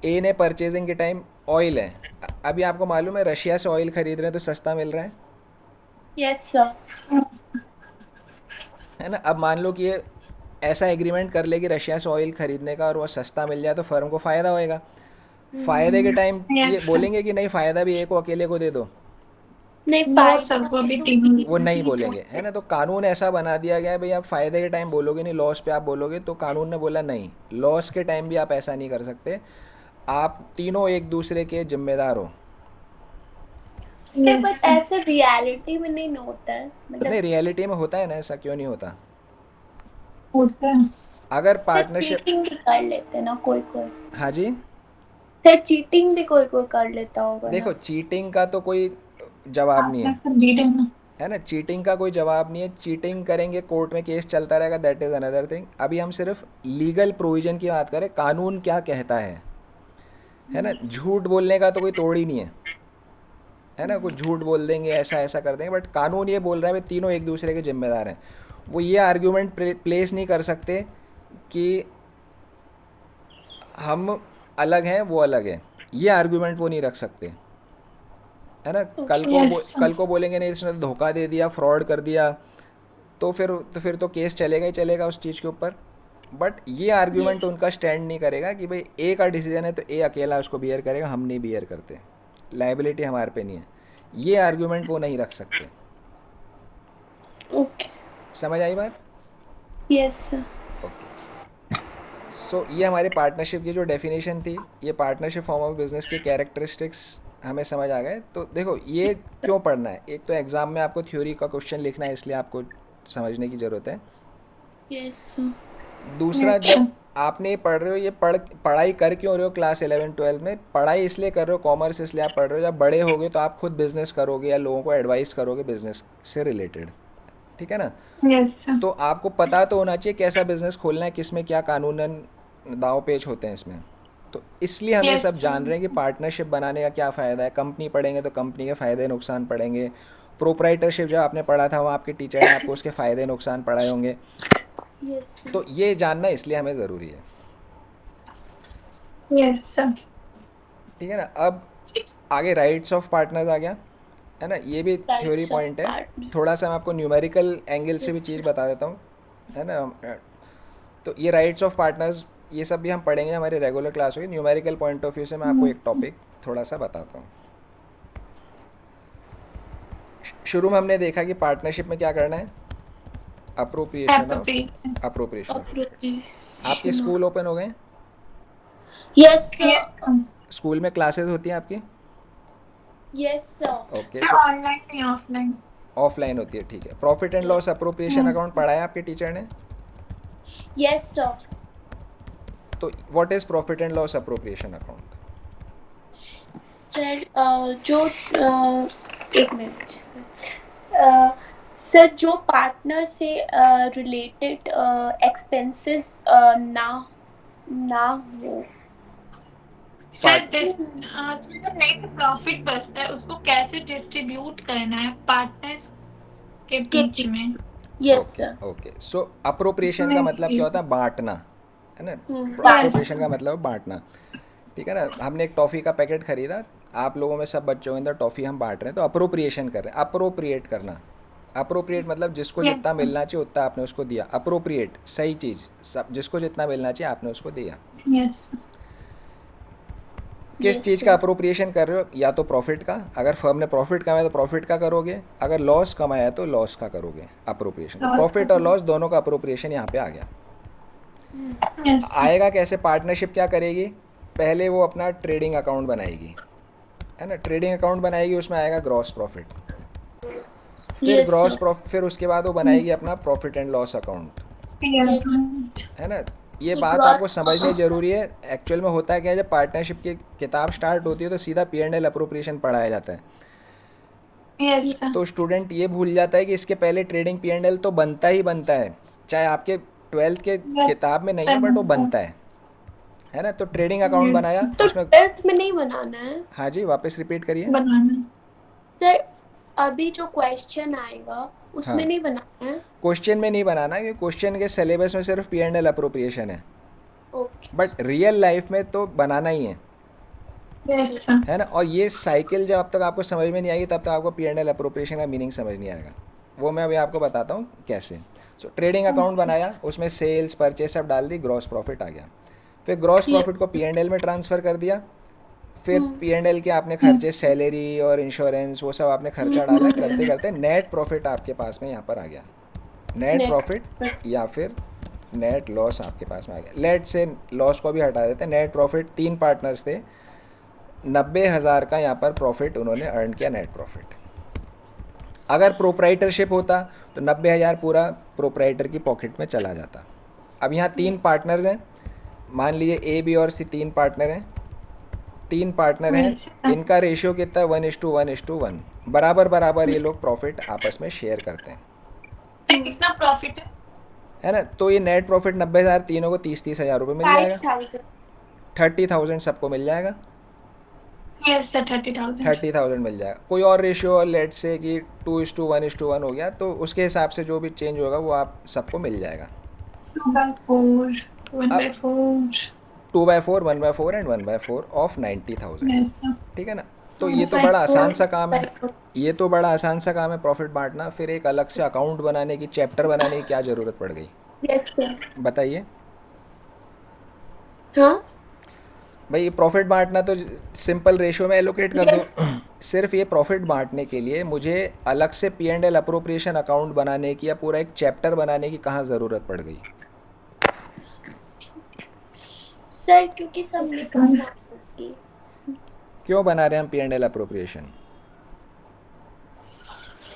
ए ने परचेजिंग के टाइम ऑयल है, अभी आपको मालूम है रशिया से ऑयल खरीद रहे हैं तो सस्ता मिल रहा यस सर। है ना। अब मान लो कि ये ऐसा एग्रीमेंट कर ले कि रशिया से ऑयल खरीदने का और वो सस्ता मिल जाए तो फर्म को फ़ायदा होएगा। फ़ायदे के टाइम ये यस सर। बोलेंगे कि नहीं फ़ायदा भी ए को अकेले को दे दो, नहीं वो फायदा सब वो भी है तो तीनों। वो नहीं बोलेंगे, है ना। तो कानून ऐसा बना दिया गया है भाई, आप फ़ायदे के टाइम बोलोगे नहीं, लॉस पे आप बोलोगे। तो कानून ने बोला नहीं, लॉस के टाइम भी आप ऐसा नहीं कर सकते, आप तीनों एक दूसरे के जिम्मेदार हो। सर बट ऐसे रियलिटी में नहीं होता है, नहीं, मतलब रियलिटी में होता है ना, ऐसा क्यों नहीं होता। होता है। अगर सर पार्टनरशिप, चीटिंग भी कर लेते हैं ना कोई कोई। हाँ जी, सर चीटिंग भी कोई कोई कर लेता होगा देखो ना। चीटिंग का तो कोई जवाब नहीं आपने है, सब रीड है ना। है ना। चीटिंग का कोई जवाब नहीं है, चीटिंग करेंगे कोर्ट में केस चलता रहेगा, दैट इज़ अनदर थिंग। अभी हम सिर्फ लीगल प्रोविजन की बात करें, कानून क्या कहता है ना। झूठ बोलने का तो कोई तोड़ ही नहीं है ना। कुछ झूठ बोल देंगे, ऐसा ऐसा कर देंगे, बट कानून ये बोल रहा है भाई तीनों एक दूसरे के जिम्मेदार हैं। वो ये आर्ग्यूमेंट प्लेस नहीं कर सकते कि हम अलग हैं वो अलग है, ये आर्ग्यूमेंट वो नहीं रख सकते, है ना। यस कल को बोलेंगे नहीं इसने तो धोखा दे दिया, फ्रॉड कर दिया, तो फिर तो केस चलेगा ही चलेगा उस चीज़ के ऊपर। बट ये आर्ग्यूमेंट यस। उनका स्टैंड नहीं करेगा कि भाई ए का डिसीजन है तो ए अकेला उसको बियर करेगा, हम नहीं बियर करते, लाइबिलिटी हमारे पे नहीं है, ये आर्ग्यूमेंट वो नहीं रख सकते। ओके। समझ आई बात। Yes sir. ओके, सो ये हमारे पार्टनरशिप की जो डेफिनेशन थी, ये पार्टनरशिप फॉर्म ऑफ बिजनेस के कैरेक्टरिस्टिक्स हमें समझ आ गए। तो देखो ये क्यों पढ़ना है, एक तो एग्ज़ाम में आपको थ्योरी का क्वेश्चन लिखना है, इसलिए आपको समझने की ज़रूरत है। Yes sir. दूसरा, जब आपने ये पढ़ रहे हो, ये पढ़ाई कर क्यों रहे हो क्लास 11-12 में, पढ़ाई इसलिए कर रहे हो, कॉमर्स इसलिए आप पढ़ रहे हो, जब बड़े होगे तो आप खुद बिजनेस करोगे या लोगों को एडवाइस करोगे बिजनेस से रिलेटेड, ठीक है ना। यस तो आपको पता तो होना चाहिए कैसा बिजनेस खोलना है, किस में क्या कानूनन दाव पेच होते हैं इसमें। तो इसलिए हम ये यस सब जान रहे हैं कि पार्टनरशिप बनाने का क्या फ़ायदा है। कंपनी पढ़ेंगे तो कंपनी के फ़ायदे नुकसान पढ़ेंगे। प्रोप्राइटरशिप जब आपने पढ़ा था वहाँ आपके टीचर ने आपको उसके फ़ायदे नुकसान पढ़ाए होंगे। Yes sir. तो ये जानना इसलिए हमें ज़रूरी है, यस सर। ठीक है ना। अब आगे राइट्स ऑफ पार्टनर्स आ गया, है ना। ये भी थ्योरी राइट्स ऑफ पॉइंट है। पार्टनर। थोड़ा सा मैं आपको न्यूमेरिकल एंगल से भी यस चीज़ सर। बता देता हूँ, है ना। तो ये राइट्स ऑफ पार्टनर्स ये सब भी हम पढ़ेंगे, हमारी रेगुलर क्लास होगी। न्यूमेरिकल पॉइंट ऑफ व्यू से मैं आपको एक टॉपिक थोड़ा सा बताता हूँ। शुरू में हमने देखा कि पार्टनरशिप में क्या करना है, अप्रोप्रिएशन ऑफ आपके स्कूल ओपन हो गए, यस सर। स्कूल में क्लासेस होती हैं आपकी, yes sir. Okay. So online नहीं ऑफलाइन। ऑफलाइन होती है, ठीक है। Profit and loss appropriation account पढ़ाया आपके टीचर ने। Yes sir. तो what is profit and loss appropriation account. Sir जो एक मिनट सर, जो पार्टनर से रिलेटेड एक्सपेंसेस ना ना हो। सर जो नेट प्रॉफिट बचता है उसको कैसे डिस्ट्रीब्यूट करना है पार्टनर्स के बीच में। Yes sir. ओके, सो अप्रोप्रिएशन का मतलब क्या होता है, बांटना, है ना। बांटना। अप्रोप्रिएशन का मतलब बांटना, ठीक है ना। हमने एक टॉफ़ी का पैकेट खरीदा, आप लोगों में सब बच्चों के अंदर टॉफ़ी हम बांट रहे हैं, तो अप्रोप्रिएशन कर रहे हैं। अप्रोप्रिएट करना, अप्रोप्रिएट मतलब जिसको जितना मिलना चाहिए उतना आपने उसको दिया। अप्रोप्रिएट सही चीज़, सब जिसको जितना मिलना चाहिए आपने उसको दिया। यस किस चीज़ का अप्रोप्रिएशन कर रहे हो, या तो प्रॉफिट का, अगर फर्म ने प्रॉफिट कमाया तो प्रॉफिट का करोगे, अगर लॉस कमाया तो लॉस का करोगे अप्रोप्रिएशन। प्रॉफिट और लॉस दोनों का अप्रोप्रिएशन यहाँ पे आ गया। आएगा कैसे, पार्टनरशिप क्या करेगी, पहले वो अपना ट्रेडिंग अकाउंट बनाएगी, है ना। ट्रेडिंग अकाउंट बनाएगी, उसमें आएगा ग्रॉस प्रॉफिट। फिर Yes, ग्रॉस sir. प्रॉफिट, फिर उसके बाद वो बनाएगी अपना profit and loss account, Yes. है ना। ये तो बात आपको समझनी ग्रॉस ज़रूरी है। एक्चुअल में होता है क्या है, जब पार्टनरशिप की किताब स्टार्ट होती है तो सीधा पी एंड एल अप्रोप्रिएशन पढ़ाया जाता है। Yes sir. तो स्टूडेंट ये भूल जाता है कि इसके पहले ट्रेडिंग पी एंड एल तो बनता ही बनता है, चाहे आपके 12th के किताब में नहीं है, बट वो बनता है ना। तो ट्रेडिंग अकाउंट बनाया, तो उसमें 12th में नहीं बनाना है हाँ जी, वापस रिपीट करिए। बनाना। सर। अभी जो क्वेश्चन आएगा उसमें हाँ, नहीं बनाना है। क्वेश्चन में नहीं बनाना, क्योंकि क्वेश्चन के सिलेबस में सिर्फ पी एंड एल अप्रोप्रिएशन है, ओके। बट रियल लाइफ में तो बनाना ही यस सर। है ना। और ये साइकिल जब तक आपको समझ में नहीं आएगी तब तक आपको पी एंड एल अप्रोप्रिएशन का मीनिंग समझ नहीं आएगा। वो मैं अभी आपको बताता हूँ कैसे। सो ट्रेडिंग अकाउंट बनाया, उसमें सेल्स परचेस सब डाल दी, ग्रॉस प्रॉफिट आ गया। फिर ग्रॉस प्रॉफिट को पी एंड एल में ट्रांसफ़र कर दिया। फिर पी एंड एल के आपने खर्चे, सैलरी और इंश्योरेंस, वो सब आपने खर्चा डाला, करते करते नेट प्रॉफिट आपके पास में यहाँ पर आ गया। नेट प्रॉफिट या फिर नेट लॉस आपके पास में आ गया। लेट से लॉस को भी हटा देते हैं। नेट प्रॉफिट, 3 पार्टनर्स थे, 90,000 का यहाँ पर प्रॉफिट उन्होंने अर्न किया, नेट प्रॉफिट। अगर प्रोप्राइटरशिप होता तो 90,000 पूरा प्रोप्राइटर की पॉकेट में चला जाता। अब यहाँ 3 पार्टनर्स हैं, मान लीजिए ए बी और सी 3 पार्टनर हैं। 3 पार्टनर हैं, इनका रेशियो कितना है, 1:1:1, बराबर बराबर ये लोग प्रॉफिट आपस में शेयर करते हैं, सर कितना प्रॉफिट है ना। तो ये नेट प्रॉफिट 90,000, तीनों को 30,000 रुपये मिल जाएगा। 5,000। 30,000 सबको मिल जाएगा, है? Yes sir 30,000। 30,000 मिल जाएगा। कोई और रेशियो लेट से कि 2:1:1 हो गया, तो उसके हिसाब से जो भी चेंज होगा वो आप सबको मिल जाएगा। 2/4, 1/4। 2/4, 1/4 एंड 1/4 ऑफ 90,000, यस सर। ठीक है ना। तो ये तो बड़ा आसान सा काम है, ये तो बड़ा आसान सा काम है प्रॉफिट बांटना। फिर एक अलग से अकाउंट बनाने की, चैप्टर बनाने की क्या ज़रूरत पड़ गई, यस सर। बताइए। हाँ। भाई ये प्रॉफिट बांटना तो सिंपल रेशियो में एलोकेट कर दो। Yes. सिर्फ ये प्रॉफिट बांटने के लिए मुझे अलग से P and L appropriation account बनाने की या पूरा एक चैप्टर बनाने की कहाँ ज़रूरत पड़ गई। सर क्योंकि सब निकलना है इसकी। क्यों बना रहे हैं हम P and L appropriation?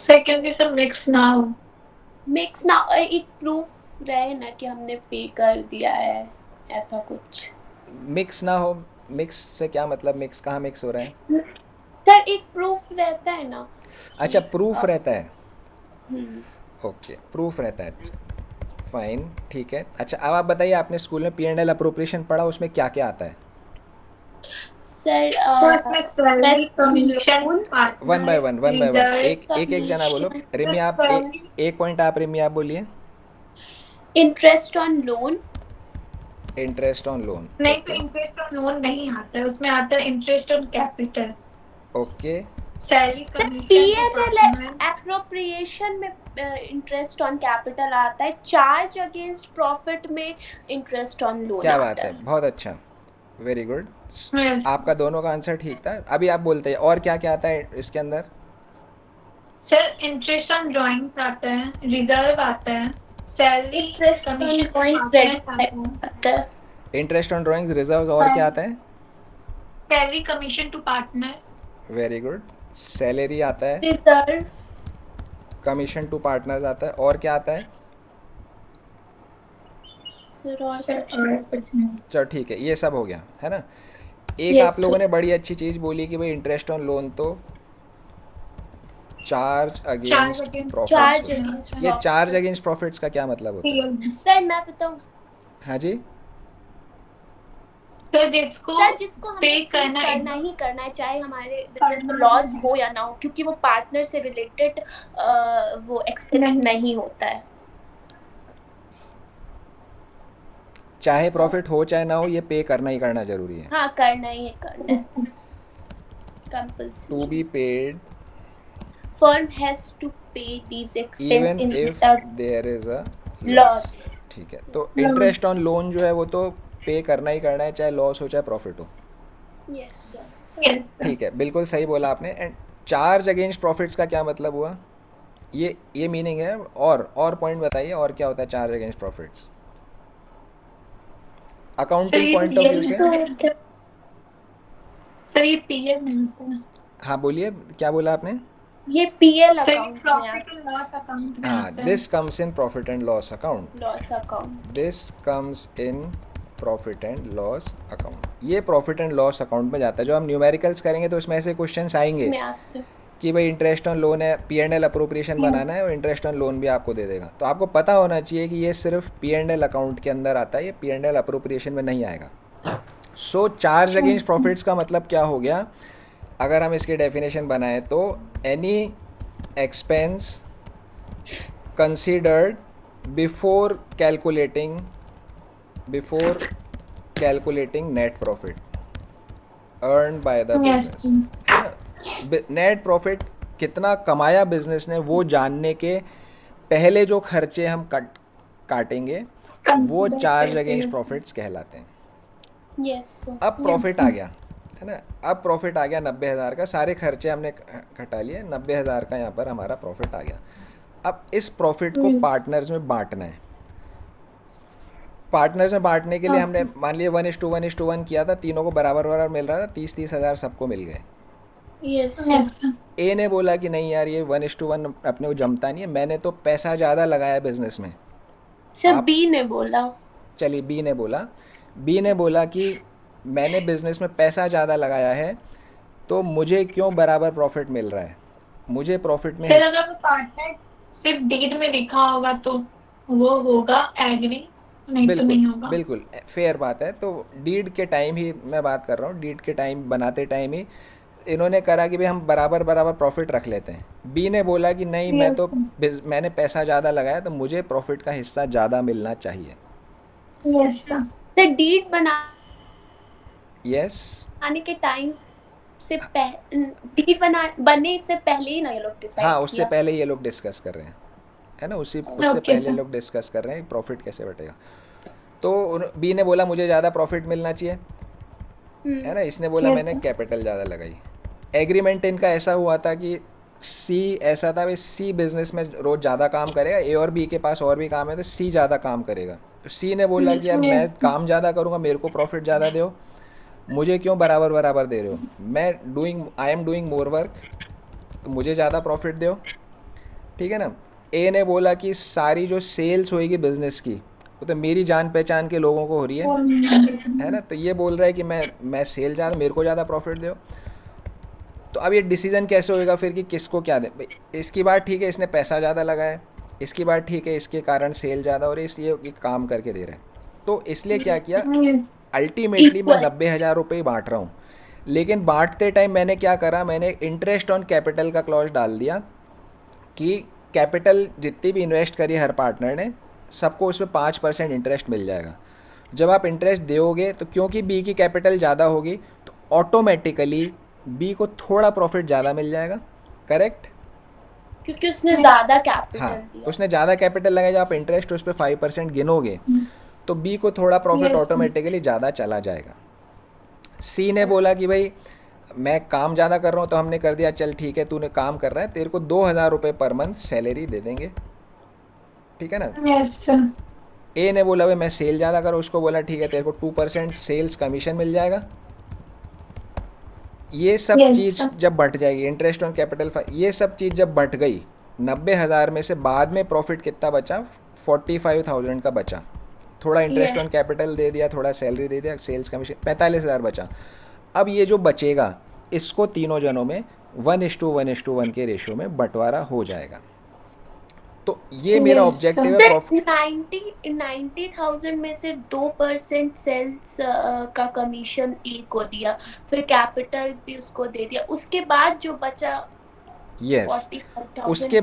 Sir क्योंकि सर मिक्स ना हो। मिक्स ना, एक प्रूफ रहे ना कि हमने पे कर दिया है, ऐसा कुछ। मिक्स ना हो, मिक्स से क्या मतलब, मिक्स कहाँ मिक्स हो रहा है? सर एक प्रूफ रहता है ना। अच्छा, प्रूफ रहता है, हम्म। ओके, प्रूफ रहता है, फाइन, ठीक है। अच्छा, अब आप बताइए, आपने स्कूल में पी एंड एल अप्रोप्रिएशन पढ़ा, उसमें क्या क्या आता है? सर वन बाय वन, एक एक एक जना बोलो। रिमी आप एक पॉइंट आप रिमी आप बोलिए। Interest on loan. Interest on loan, नहीं तो इंटरेस्ट ऑन लोन नहीं आता है, उसमें आता है interest on capital. Okay. Salary PNL appropriation में इंटरेस्ट ऑन कैपिटल आता है, चार्ज अगेंस्ट प्रॉफिट में इंटरेस्ट ऑन लोन। क्या बात है, बहुत अच्छा, वेरी गुड। आपका दोनों का आंसर ठीक था। अभी आप बोलते हैं और क्या क्या आता है इसके अंदर? सर इंटरेस्ट ऑन ड्राइंग्स आता है, रिजर्व आता है, सैलरी, इंटरेस्ट ऑन ड्राइंग आता है। इंटरेस्ट ऑन ड्राइंग्स, रिजर्व्स, और क्या आता है? Salary commission to partner. Very good. Salary आता है, रिजर्व, कमीशन टू पार्टनर्स आता है, और क्या आता है? चलो ठीक है, ये सब हो गया, है ना। एक Yes, आप लोगों ने बड़ी अच्छी चीज़ बोली कि भाई इंटरेस्ट ऑन लोन तो charge against charge profits. Against ये चार्ज अगेंस्ट प्रॉफिट्स का क्या मतलब होता है? सर मैं बताऊं। हाँ जी, सर जिसको सर जिसको हमें पे पे करना है करना ही करना है, चाहे हमारे बिजनेस में लॉस हो या ना हो, क्योंकि वो पार्टनर से रिलेटेड वो एक्सपेंस नहीं होता है। चाहे प्रॉफिट हो चाहे ना हो, ये पे करना ही करना जरूरी है। हाँ करना ही है, करना है, compulsory. To be paid firm has to pay these expense even in if there is a loss. ठीक है, तो इंटरेस्ट ऑन लोन जो है वो तो पे करना ही करना है, चाहे लॉस हो चाहे प्रॉफिट हो। Yes sir. ठीक है, बिल्कुल सही बोला आपने। एंड चार्ज अगेंस्ट प्रॉफिट्स का क्या मतलब हुआ? ये मीनिंग है। और पॉइंट बताइए, और क्या होता है charge against profits accounting point of view से? सर ये पीएल मिलता है, हाँ बोलिए, क्या बोला आपने? ये पीएल सर ये अकाउंट में प्रॉफिट एंड लॉस अकाउंट में हाँ, आता है। This comes in profit and loss account. Loss account. This comes in profit and loss account. ये प्रॉफिट एंड लॉस अकाउंट में जाता है। जो हम न्यूमेरिकल्स करेंगे तो उसमें ऐसे क्वेश्चंस आएंगे में आते हैं। कि भाई इंटरेस्ट ऑन लोन है, पी एंड एल अप्रोप्रिएशन बनाना है और इंटरेस्ट ऑन लोन भी आपको दे देगा। तो आपको पता होना चाहिए कि ये सिर्फ पी एंड एल अकाउंट के अंदर आता है, ये पी एंड एल अप्रोप्रिएशन में नहीं आएगा। सो चार्ज अगेंस्ट प्रॉफिट्स का मतलब क्या हो गया? अगर हम इसकी डेफिनेशन बनाएं तो any expense considered before calculating net profit earn by the business. Net profit कितना कमाया बिजनेस ने वो जानने के पहले जो खर्चे हम काटेंगे वो चार्ज अगेंस्ट प्रॉफिट्स कहलाते हैं। यस। अब प्रॉफिट आ गया है ना, अब प्रॉफिट आ गया 90,000 का, सारे खर्चे हमने घटा लिए, 90,000 का यहाँ पर हमारा प्रॉफिट आ गया। अब इस प्रॉफिट को पार्टनर्स में बांटना है। पार्टनर्स में बांटने के लिए हमने मान लिया 1:1 किया था, तीनों को बराबर बराबर मिल रहा था, 30-30 हज़ार सबको मिल गए। यस। ए ने बोला कि नहीं यार ये 1:1 अपने को जमता नहीं है, मैंने तो पैसा ज़्यादा लगाया बिजनेस में। सर बी ने बोला। चलिए बी ने बोला कि मैंने बिजनेस में पैसा ज़्यादा लगाया है तो मुझे क्यों बराबर प्रॉफिट मिल रहा है, मुझे प्रॉफिट में सर अगर पार्टनर सिर्फ डीड में लिखा होगा तो वो होगा एग्री, नहीं तो नहीं होगा। बिल्कुल फेयर बात है। तो डीड के टाइम ही मैं बात कर रहा हूँ, डीड के टाइम बनाते टाइम ही इन्होंने करा कि भाई हम बराबर बराबर प्रॉफिट रख लेते हैं। बी ने बोला कि नहीं मैंने पैसा ज़्यादा लगाया तो मुझे प्रॉफिट का हिस्सा ज़्यादा मिलना चाहिए। सर डीड बनाने के टाइम से डीड बनने से पहले ही ना ये लोग डिसाइड हाँ उससे पहले ये लोग डिस्कस कर रहे हैं, है ना, उससे पहले लोग डिस्कस कर रहे हैं प्रॉफिट कैसे बटेगा। तो बी ने बोला मुझे ज़्यादा प्रॉफिट मिलना चाहिए, है ना, इसने बोला मैंने कैपिटल ज़्यादा लगाई। एग्रीमेंट इनका ऐसा हुआ था कि सी ऐसा था भाई सी बिजनेस में रोज़ ज़्यादा काम करेगा, ए और बी के पास और भी काम है तो सी ज़्यादा काम करेगा। तो सी ने बोला कि यार मैं काम ज़्यादा करूँगा, मेरे को प्रॉफिट ज़्यादा दो, मुझे क्यों बराबर बराबर दे रहे हो, I am doing more work तो मुझे ज़्यादा प्रॉफिट दो, ठीक है ना। ए ने बोला कि सारी जो सेल्स होएगी बिजनेस की वो तो मेरी जान पहचान के लोगों को हो रही है ना, तो ये बोल रहा है कि मैं सेल ज़्यादा, मेरे को ज़्यादा प्रॉफिट दो। तो अब ये डिसीजन कैसे होएगा फिर कि किसको क्या दे। इसकी बात ठीक है, इसने पैसा ज़्यादा लगाया, इसकी बात ठीक है, इसके कारण सेल ज़्यादा हो रही है इसलिए ये काम करके दे रहे हैं। तो इसलिए क्या किया, अल्टीमेटली मैं 90,000 रुपये ही बांट रहा हूँ, लेकिन बांटते टाइम मैंने क्या करा, मैंने इंटरेस्ट ऑन कैपिटल का क्लॉज डाल दिया कि कैपिटल जितनी भी इन्वेस्ट करी हर पार्टनर ने सबको उसमें 5% इंटरेस्ट मिल जाएगा। जब आप इंटरेस्ट दोगे तो क्योंकि बी की कैपिटल ज़्यादा होगी तो ऑटोमेटिकली बी को थोड़ा प्रॉफिट ज़्यादा मिल जाएगा, करेक्ट, क्योंकि उसने ज़्यादा कैपिटल हाँ उसने ज़्यादा कैपिटल लगाया। जब आप इंटरेस्ट उस पर 5% गिनोगे तो बी को थोड़ा प्रॉफिट ऑटोमेटिकली ज़्यादा चला जाएगा। सी ने बोला कि भाई मैं काम ज़्यादा कर रहा हूँ, तो हमने कर दिया चल ठीक है तूने काम कर रहा है, तेरे को 2,000 रुपये पर मंथ सैलरी दे देंगे, ठीक है ना। ए ने बोला भाई मैं सेल ज़्यादा करूँ, उसको बोला ठीक है तेरे को 2% सेल्स कमीशन मिल जाएगा। ये सब चीज़ जब बढ़ जाएगी, इंटरेस्ट ऑन कैपिटल, ये सब चीज़ जब बढ़ गई, 90,000 में से बाद में प्रॉफिट कितना बचा, 45,000 का बचा। थोड़ा इंटरेस्ट ऑन कैपिटल दे दिया, थोड़ा सैलरी दे दिया, सेल्स कमीशन, 45,000 बचा। अब ये जो बचेगा इसको तीनों जनों में 1:1 के रेशियो में बंटवारा हो जाएगा। तो ये मेरा ऑब्जेक्टिव है। 90,000 में से 2% सेल्स का कमीशन ए को दिया, फिर कैपिटल भी उसको दे दिया, उसके बाद जो बचा उसके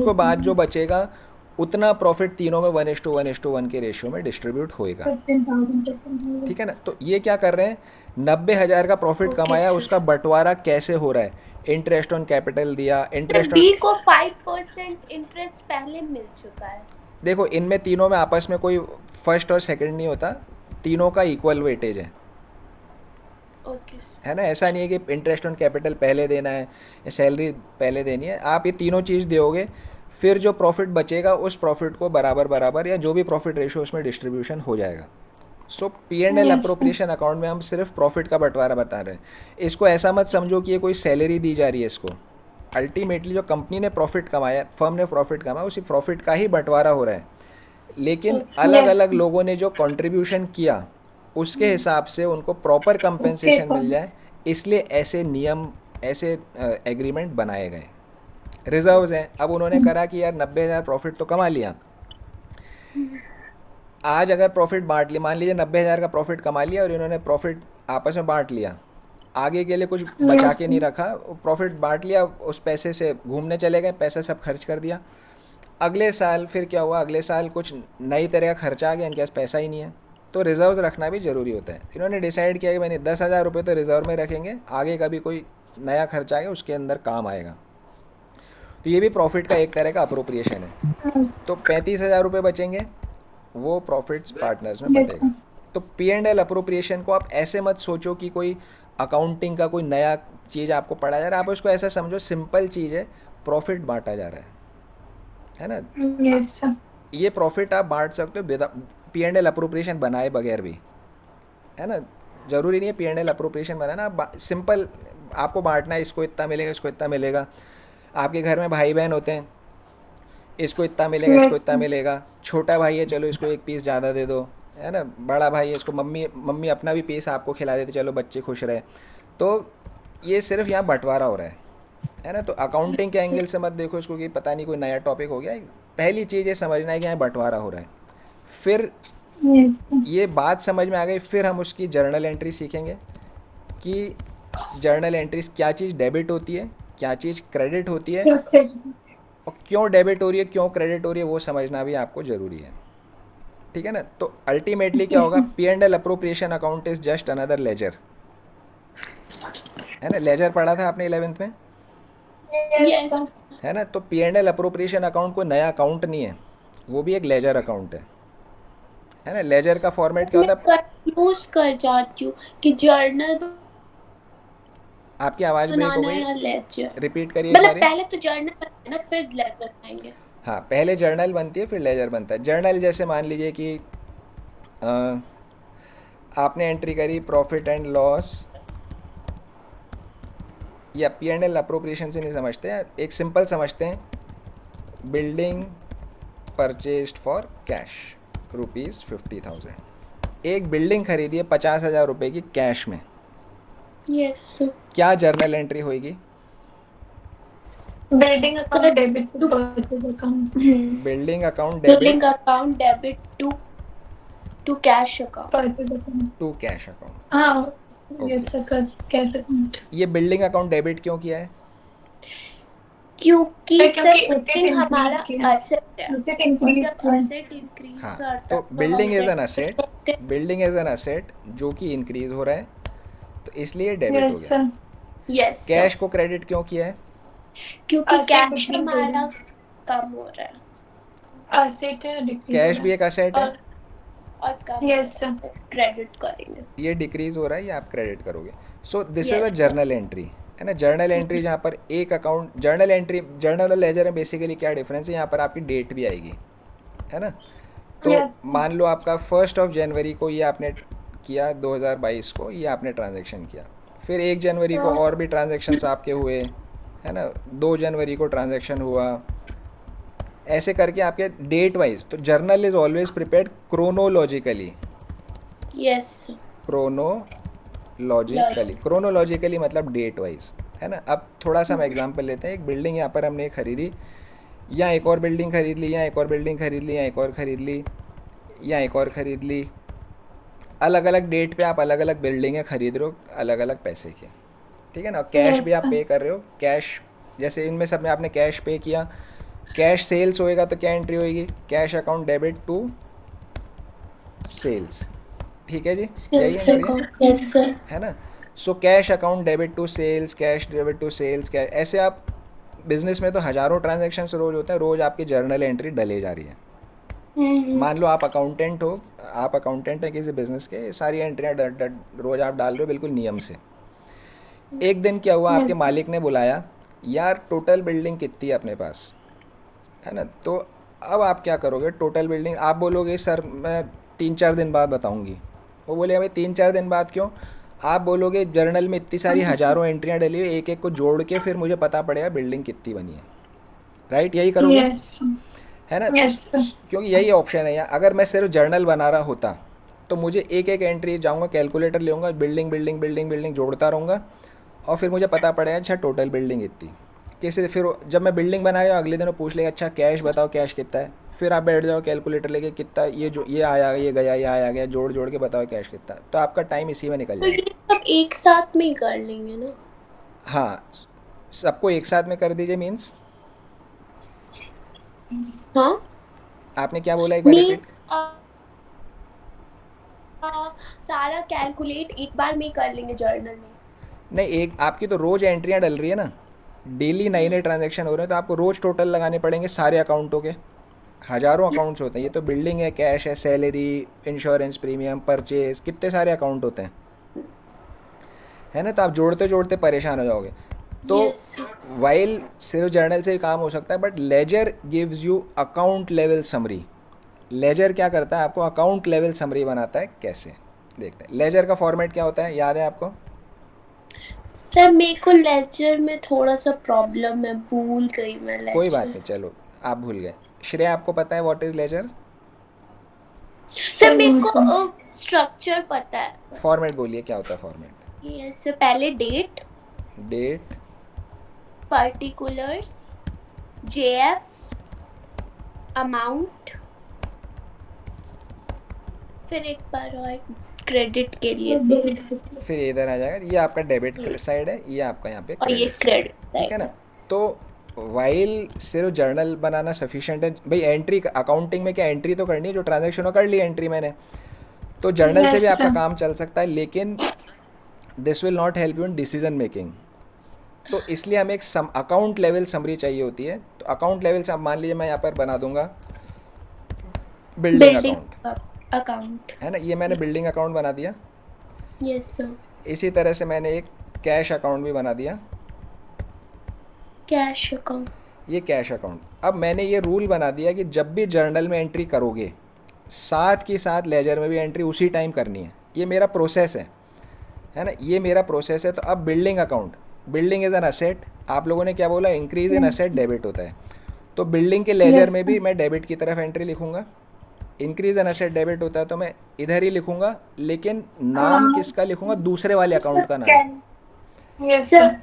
बाद जो बचेगा उतना प्रॉफिट तीनों में 1:1 के रेशियो में डिस्ट्रीब्यूट होएगा, ठीक है ना। तो ये क्या कर रहे हैं, 90,000 का प्रॉफिट कमाया, उसका बंटवारा कैसे हो रहा है, इंटरेस्ट ऑन कैपिटल दिया, इंटरेस्ट बी को 5% इंटरेस्ट पहले मिल चुका है। देखो इनमें तीनों में आपस में कोई फर्स्ट और सेकंड नहीं होता, तीनों का इक्वल वेटेज है, है ना। ऐसा नहीं है कि इंटरेस्ट ऑन कैपिटल पहले देना है या सैलरी पहले देनी है, आप ये तीनों चीज़ दोगे, फिर जो प्रॉफिट बचेगा उस प्रॉफिट को बराबर बराबर या जो भी प्रॉफिट रेशियो उसमें डिस्ट्रीब्यूशन हो जाएगा, so P and L Yes, appropriation account में हम सिर्फ प्रॉफिट का बंटवारा बता रहे हैं। इसको ऐसा मत समझो कि ये कोई सैलरी दी जा रही है इसको। अल्टीमेटली जो कंपनी ने प्रॉफिट कमाया, फर्म ने प्रॉफिट कमाया, उसी प्रॉफिट का ही बंटवारा हो रहा है, लेकिन अलग yes, अलग लोगों ने जो कंट्रीब्यूशन किया उसके हिसाब से उनको प्रॉपर कंपेंसेशन मिल जाए, इसलिए ऐसे नियम, ऐसे एग्रीमेंट बनाए गए। रिजर्व्स हैं, अब उन्होंने करा कि यार 90,000 प्रॉफिट तो कमा लिया, आज अगर प्रॉफिट बांट लिया, मान लीजिए 90,000 का प्रॉफिट कमा लिया और इन्होंने प्रॉफिट आपस में बांट लिया, आगे के लिए कुछ बचा के नहीं रखा, प्रॉफिट बांट लिया, उस पैसे से घूमने चले गए, पैसा सब खर्च कर दिया। अगले साल फिर क्या हुआ, अगले साल कुछ नई तरह का खर्चा आ गया, इनके पास पैसा ही नहीं है, तो रिजर्व्स रखना भी ज़रूरी होता है। इन्होंने डिसाइड किया कि मैंने 10,000 रुपये तो रिजर्व में रखेंगे, आगे कभी कोई नया खर्चा आएगा उसके अंदर काम आएगा। तो ये भी प्रॉफिट का एक तरह का अप्रोप्रिएशन है। तो 35,000 रुपये बचेंगे, वो प्रॉफिट्स पार्टनर्स में बटेगा। तो पी एंड एल अप्रोप्रिएशन को आप ऐसे मत सोचो कि कोई अकाउंटिंग का कोई नया चीज़ आपको पढ़ाया जा रहा है, आप उसको ऐसा समझो सिंपल चीज़ है, प्रॉफिट बांटा जा रहा है ना। yes, sir. ये प्रॉफिट आप बांट सकते हो पी एंड एल अप्रोप्रिएशन बनाए बगैर भी, है ना। ज़रूरी नहीं है P and L appropriation banana, simple आपको बांटना है, इसको इतना मिलेगा, इसको इतना मिलेगा। आपके घर में भाई बहन होते हैं, इसको इतना मिलेगा, इसको इतना मिलेगा। छोटा भाई है, चलो इसको एक पीस ज़्यादा दे दो, है ना। बड़ा भाई है, इसको मम्मी मम्मी अपना भी पीस आपको खिला देते, चलो बच्चे खुश रहे। तो ये सिर्फ यहाँ बंटवारा हो रहा है ना। तो अकाउंटिंग के एंगल से मत देखो इसको कि पता नहीं कोई नया टॉपिक हो गया। पहली चीज़ ये समझना है कि यहाँ बंटवारा हो रहा है। फिर Yes, sir. ये बात समझ में आ गई, फिर हम उसकी जर्नल एंट्री सीखेंगे कि जर्नल एंट्रीज क्या चीज़ डेबिट होती है, क्या चीज़ क्रेडिट होती है, Okay. और क्यों डेबिट हो रही है, क्यों क्रेडिट हो रही है, वो समझना भी आपको ज़रूरी है, ठीक है ना। तो अल्टीमेटली क्या होगा, P and L appropriation account is just another ledger, है ना। लेजर पढ़ा था आपने 11th में, Yes. है ना। तो P and L appropriation account कोई नया अकाउंट नहीं है, वो भी एक लेजर अकाउंट है ना। लेजर का फॉर्मेट क्या मैं होता है, कंफ्यूज कर जाती हूँ कि जर्नल आपकी आवाज़ ब्रेक हो बनाना गई, या लेजर। रिपीट करिए एक मतलब बारी। पहले तो जर्नल बनाए ना, फिर लेजर बनाएंगे। हाँ, पहले जर्नल बनती है, फिर लेजर बनता है। जर्नल जैसे मान लीजिए कि आपने एंट्री करी प्रॉफिट एंड लॉस, या पी एंड एल अप्रोप्रिएशन से नहीं समझते हैं, एक सिंपल समझते हैं, बिल्डिंग परचेस्ड फॉर कैश ₹50,000। एक बिल्डिंग खरीदी है 50,000 रुपये की कैश में, यस। क्या जर्नल एंट्री होगी, Building account debit to purchase account. Building account billing debit account debit to cash account. Purchase account. To cash account. हाँ, yes sir, cash account. ये बिल्डिंग अकाउंट डेबिट क्यों किया है, क्योंकि क्योंकि सर asset बिल्डिंग increase हमारा किया। Asset है, Asset increase जब किया। एसेट इंक्रीज हाँ, करता तो building is an asset, building is an asset जो कि इंक्रीज हो रहा है, तो इसलिए डेबिट हो Yes गया। sir. यस कैश को क्रेडिट क्यों किया है, क्योंकि Asset कैश decrease हो हमारा गया। कम हो रहा है Asset है, decrease कैश हो भी रहा एक असेट है, और कम Yes sir. क्रेडिट करेंगे। ये डिक्रीज हो रहा है, ये आप क्रेडिट करोगे। सो this is a Yes. Journal entry, है ना। जर्नल एंट्री जहाँ पर एक अकाउंट, जर्नल एंट्री, जर्नल और लेजर में बेसिकली क्या डिफरेंस है, यहाँ पर आपकी डेट भी आएगी, है ना। तो Yes. मान लो आपका 1 जनवरी को ये आपने किया, 2022 को ये आपने ट्रांजैक्शन किया, फिर 1 जनवरी को और भी ट्रांजैक्शंस आपके हुए, है ना, 2 जनवरी को ट्रांजैक्शन हुआ, ऐसे करके आपके डेट वाइज। तो journal is always prepared chronologically, yes chronologically मतलब डेट वाइज, है ना। अब थोड़ा सा हम एग्जांपल लेते हैं, एक बिल्डिंग यहाँ पर हमने खरीदी, या एक और बिल्डिंग खरीद ली, या एक और बिल्डिंग खरीद ली, या एक और खरीद ली, या एक और खरीद ली। अलग अलग डेट पे आप अलग अलग बिल्डिंगें खरीद रहे हो अलग अलग पैसे के, ठीक है ना। कैश भी आप पे कर रहे हो, कैश जैसे इनमें सब में आपने कैश पे किया, कैश सेल्स होएगा तो क्या एंट्री होएगी, cash account debit to sales, ठीक है जी, यही एंट्री है, यस सर। है ना। So cash account debit to sales, cash debit to sales, cash, ऐसे आप बिजनेस में तो हज़ारों ट्रांजैक्शंस रोज होते हैं, रोज आपकी जर्नल एंट्री डले जा रही है। मान लो आप अकाउंटेंट हो, आप अकाउंटेंट हैं किसी बिजनेस के, सारी एंट्रियाँ रोज आप डाल रहे हो बिल्कुल नियम से। एक दिन क्या हुआ, आपके मालिक ने बुलाया, यार टोटल बिल्डिंग कितनी है अपने पास, है ना। तो अब आप क्या करोगे, टोटल बिल्डिंग आप बोलोगे सर मैं 3-4 दिन बाद बताऊंगी, वो बोलेगा भाई 3-4 दिन बाद क्यों? आप बोलोगे जर्नल में इतनी सारी हज़ारों एंट्रियाँ डली हुई, एक एक को जोड़ के फिर मुझे पता पड़ेगा बिल्डिंग कितनी बनी है। राइट, यही करोगे, यस है ना? Yes sir. क्योंकि यही ऑप्शन है यहाँ। अगर मैं सिर्फ जर्नल बना रहा होता तो मुझे एक एक एंट्री जाऊँगा, कैलकुलेटर लूँगा, बिल्डिंग बिल्डिंग बिल्डिंग बिल्डिंग जोड़ता रहूँगा, और फिर मुझे पता पड़ेगा अच्छा टोटल बिल्डिंग इतनी। किसी फिर जब मैं बिल्डिंग बनाया अगले दिन वो पूछ लेगा अच्छा कैश बताओ, कैश कितना है। फिर आप बैठ जाओ कैलकुलेटर लेके, कितना ये जो ये आया ये गया ये आया गया, जोड़ जोड़ के बताओ कैश कितना। तो आपका टाइम इसी में निकल तो जाएगा। ये सब एक साथ में ही कर लेंगे ना? हाँ, सबको एक साथ में कर दीजिए। मीन्स हाँ, आपने क्या बोला, एक बार रिपीट? मीन्स सारा कैलकुलेट एक बार में ही कर लेंगे जर्नल में। नहीं, एक आपकी तो रोज़ एंट्रियाँ डल रही है ना, डेली नए नए ट्रांजैक्शन हो रहे हैं, तो आपको रोज़ टोटल लगाने पड़ेंगे सारे अकाउंटों के। हज़ारों अकाउंट्स होते हैं, ये तो बिल्डिंग है, कैश है, सैलरी, इंश्योरेंस प्रीमियम, परचेज, कितने सारे अकाउंट होते हैं, है ना? तो आप जोड़ते जोड़ते परेशान हो जाओगे। तो यस वाइल सिर्फ जर्नल से ही काम हो सकता है, but ledger gives you account level summary. Ledger क्या करता है, आपको अकाउंट लेवल समरी बनाता है। कैसे, देखते हैं। लेजर का फॉर्मेट क्या होता है, याद है आपको? सर, मेरे को लेजर में थोड़ा सा प्रॉब्लम है, भूल गई मैं कोई बात लेजर। नहीं, चलो आप भूल गए। श्रेया, आपको पता है व्हाट इज लेजर? सर, मेरे को स्ट्रक्चर पता है। फॉर्मेट बोलिए, क्या होता है फॉर्मेट? यस सर, पहले date, date, particulars, JF, amount, फिर एक बार और क्रेडिट के लिए भी, फिर इधर आ जाएगा, ये आपका डेबिट साइड है, ये आपका यहाँ पे और ये क्रेडिट। क्रेडिट ठीक है ना? साइड। तो वाइल सिर्फ जर्नल बनाना सफिशिएंट है भाई। एंट्री अकाउंटिंग में क्या, एंट्री तो करनी है, जो ट्रांजैक्शन हो कर ली एंट्री मैंने, तो जर्नल से भी आपका काम चल सकता है, लेकिन this will not help you in decision making. तो इसलिए हमें एक अकाउंट लेवल समरी चाहिए होती है। तो अकाउंट लेवल से, मान लीजिए मैं यहाँ पर बना दूंगा बिल्डिंग बिल्डिंग अकाउंट, अकाउंट। है ना? ये मैंने बिल्डिंग अकाउंट बना दिया। Yes sir. इसी तरह से मैंने एक कैश अकाउंट भी बना दिया, कैश अकाउंट। ये कैश अकाउंट। अब मैंने ये रूल बना दिया कि जब भी जर्नल में एंट्री करोगे, साथ के साथ लेजर में भी एंट्री उसी टाइम करनी है। ये मेरा प्रोसेस है ना? ये मेरा प्रोसेस है। तो अब building account, building is an asset. आप लोगों ने क्या बोला, इंक्रीज इन असेट डेबिट होता है। तो बिल्डिंग के लेजर में भी मैं डेबिट की तरफ एंट्री लिखूंगा। इंक्रीज इन असेट डेबिट होता है तो मैं इधर ही लिखूंगा, लेकिन नाम किसका लिखूंगा, दूसरे वाले अकाउंट का नाम। यस सर,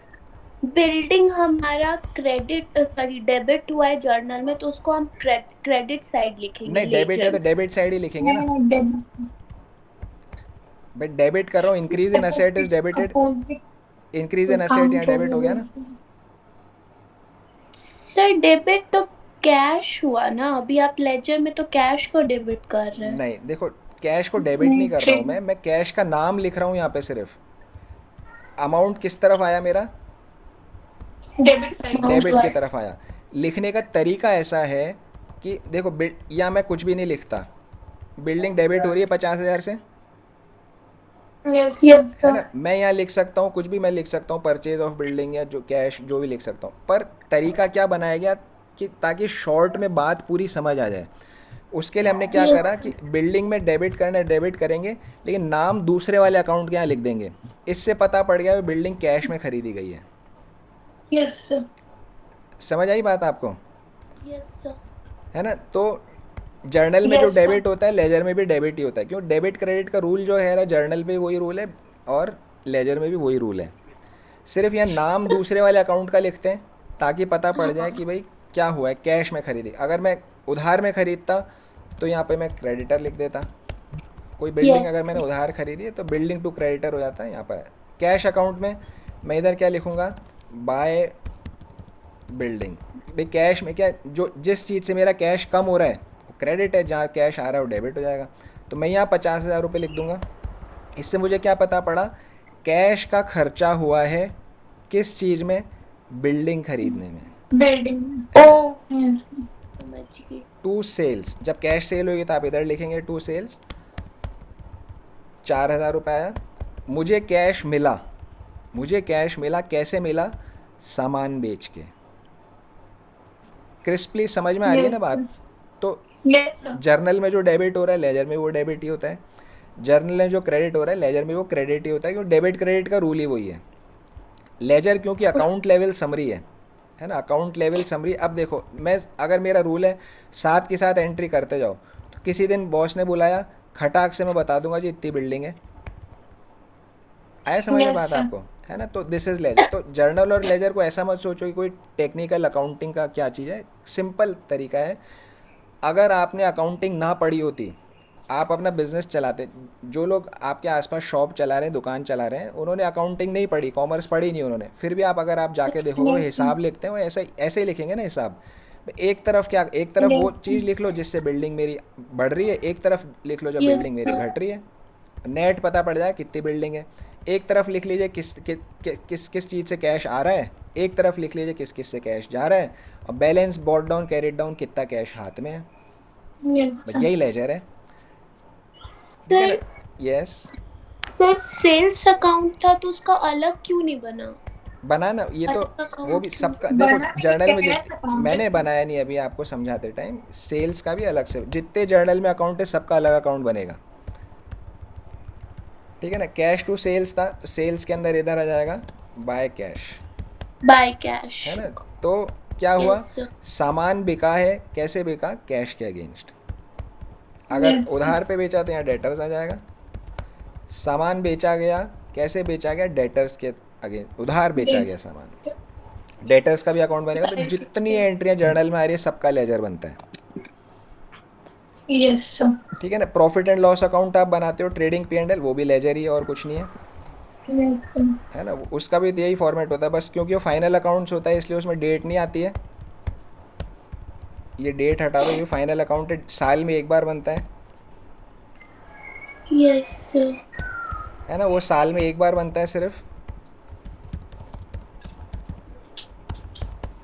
बिल्डिंग हमारा क्रेडिट सॉरी डेबिट हुआ है जर्नल में, तो उसको हम क्रेडिट साइड लिखेंगे। नहीं, डेबिट है तो डेबिट साइड ही लिखेंगे ना। बट डेबिट कर रहा हूँ, increase in asset is debited, increase in asset यहाँ डेबिट हो गया ना। सर, डेबिट तो कैश हुआ ना, अभी आप लेजर में तो कैश को डेबिट कर रहे हैं। नहीं, देखो, कैश को डेबिट नहीं कर रहा हूँ मैं कैश का नाम लिख रहा हूँ यहाँ पे सिर्फ। अमाउंट किस तरफ आया मेरा, डेबिट की तरफ आया। लिखने का तरीका ऐसा है कि देखो, या मैं कुछ भी नहीं लिखता, बिल्डिंग डेबिट हो रही है 50,000 से, है ना? मैं यहाँ लिख सकता हूँ कुछ भी, मैं लिख सकता हूँ परचेज ऑफ बिल्डिंग या जो कैश, जो भी लिख सकता हूँ। पर तरीका क्या बनाया गया कि ताकि शॉर्ट में बात पूरी समझ आ जाए, उसके लिए हमने क्या करा कि बिल्डिंग में डेबिट करना है, डेबिट करेंगे, लेकिन नाम दूसरे वाले अकाउंट के यहाँ लिख देंगे। इससे पता पड़ गया बिल्डिंग कैश में खरीदी गई है। Yes sir. समझ आई बात आपको, यस सर। है ना? तो जर्नल में जो Yes, डेबिट होता है, लेजर में भी डेबिट ही होता है। क्यों? डेबिट क्रेडिट का रूल जो है जर्नल पे वही रूल है और लेजर में भी वही रूल है। सिर्फ यहाँ नाम दूसरे वाले अकाउंट का लिखते हैं ताकि पता पड़ जाए कि भाई क्या हुआ है, कैश में खरीदी। अगर मैं उधार में खरीदता तो यहाँ पे मैं क्रेडिटर लिख देता। कोई बिल्डिंग Yes. अगर मैंने उधार खरीदी है तो बिल्डिंग टू क्रेडिटर हो जाता है। यहाँ पर कैश अकाउंट में मैं इधर क्या लिखूँगा, बाय बिल्डिंग। भाई कैश में क्या, जो जिस चीज़ से मेरा कैश कम हो रहा है वो क्रेडिट है, जहाँ कैश आ रहा है वो डेबिट हो जाएगा। तो मैं यहाँ 50,000 रुपये लिख दूँगा। इससे मुझे क्या पता पड़ा, कैश का खर्चा हुआ है किस चीज़ में, बिल्डिंग खरीदने में। बिल्डिंग। ओ, समझ गई। टू सेल्स, जब कैश सेल होगी तो आप इधर लिखेंगे टू सेल्स, 4,000 रुपये आया। मुझे कैश मिला, मुझे कैश मिला, कैसे मिला, सामान बेच के। क्रिस्पली समझ में आ रही है ना बात? तो यस सर। जर्नल में जो डेबिट हो रहा है लेजर में वो डेबिट ही होता है। जर्नल में जो क्रेडिट हो रहा है लेजर में वो क्रेडिट ही होता है, क्योंकि डेबिट क्रेडिट का रूल ही वही है। लेजर क्योंकि अकाउंट लेवल समरी है ना, अकाउंट लेवल समरी। अब देखो मैं, अगर मेरा रूल है साथ के साथ एंट्री करते जाओ, तो किसी दिन बॉस ने बुलाया, खटाक से मैं बता दूंगा जी इतनी बिल्डिंग है। आया समझ में यस बात सर। आपको, है ना। तो दिस इज लेजर। तो जर्नल और लेजर को ऐसा मत सोचो कि कोई टेक्निकल अकाउंटिंग का क्या चीज़ है। सिंपल तरीका है, अगर आपने अकाउंटिंग ना पढ़ी होती, आप अपना बिजनेस चलाते। जो लोग आपके आसपास शॉप चला रहे हैं, दुकान चला रहे हैं, उन्होंने अकाउंटिंग नहीं पढ़ी, कॉमर्स पढ़ी नहीं उन्होंने, फिर भी आप, अगर आप जाके देखोगे वो यस हिसाब लिखते हैं, वो ऐसे ऐसे ही लिखेंगे ना हिसाब। एक तरफ क्या, एक तरफ वो चीज़ लिख लो जिससे बिल्डिंग मेरी बढ़ रही है, एक तरफ लिख लो जब यस बिल्डिंग मेरी घट रही है, नेट पता पड़ जाए कितनी बिल्डिंग है। एक तरफ लिख लीजिए किस किस चीज़ से कैश आ रहा है, एक तरफ लिख लीजिए किस किस से कैश जा रहा है, और balance bought down carried down कितना कैश हाथ में है। बस सर। यही लेजर है, ठीक है ना। Sir yes, sir sales account था तो उसका अलग क्यों नहीं बना? बनाना ये तो, अलग वो भी अकाउंट क्यों? सबका देखो, बना नहीं, जर्नल में कैश अकाउंट मैंने है। बनाया नहीं अभी आपको समझाते टाइम, सेल्स का भी अलग से, जितने जर्नल में अकाउंट है सबका अलग अकाउंट बनेगा, ठीक है ना। कैश टू सेल्स था, तो सेल्स के अंदर इधर आ जाएगा बाय कैश, बाय कैश। है ना। तो क्या हुआ, यस सर। सामान बिका है, कैसे बिका, कैश के अगेंस्ट। अगर यस उधार पे बेचा तो यहाँ डेटर्स आ जाएगा। सामान बेचा गया, कैसे बेचा गया, डेटर्स के अगेंस्ट, उधार बेचा गया सामान, डेटर्स का भी अकाउंट बनेगा। तो जितनी एंट्रियाँ जर्नल में आ रही है सबका लेजर बनता है, यस सर। ठीक है ना। प्रॉफिट एंड लॉस अकाउंट आप बनाते हो, ट्रेडिंग पी एंड एल, वो भी लेजर ही है और कुछ नहीं है, यस सर। है ना। उसका भी यही फॉर्मेट होता है, बस क्योंकि वो फाइनल अकाउंट्स होता है इसलिए उसमें डेट नहीं आती है। ये डेट हटा दो, ये फाइनल अकाउंट साल में एक बार बनता यस सर। है ना, वो साल में एक बार बनता है सिर्फ।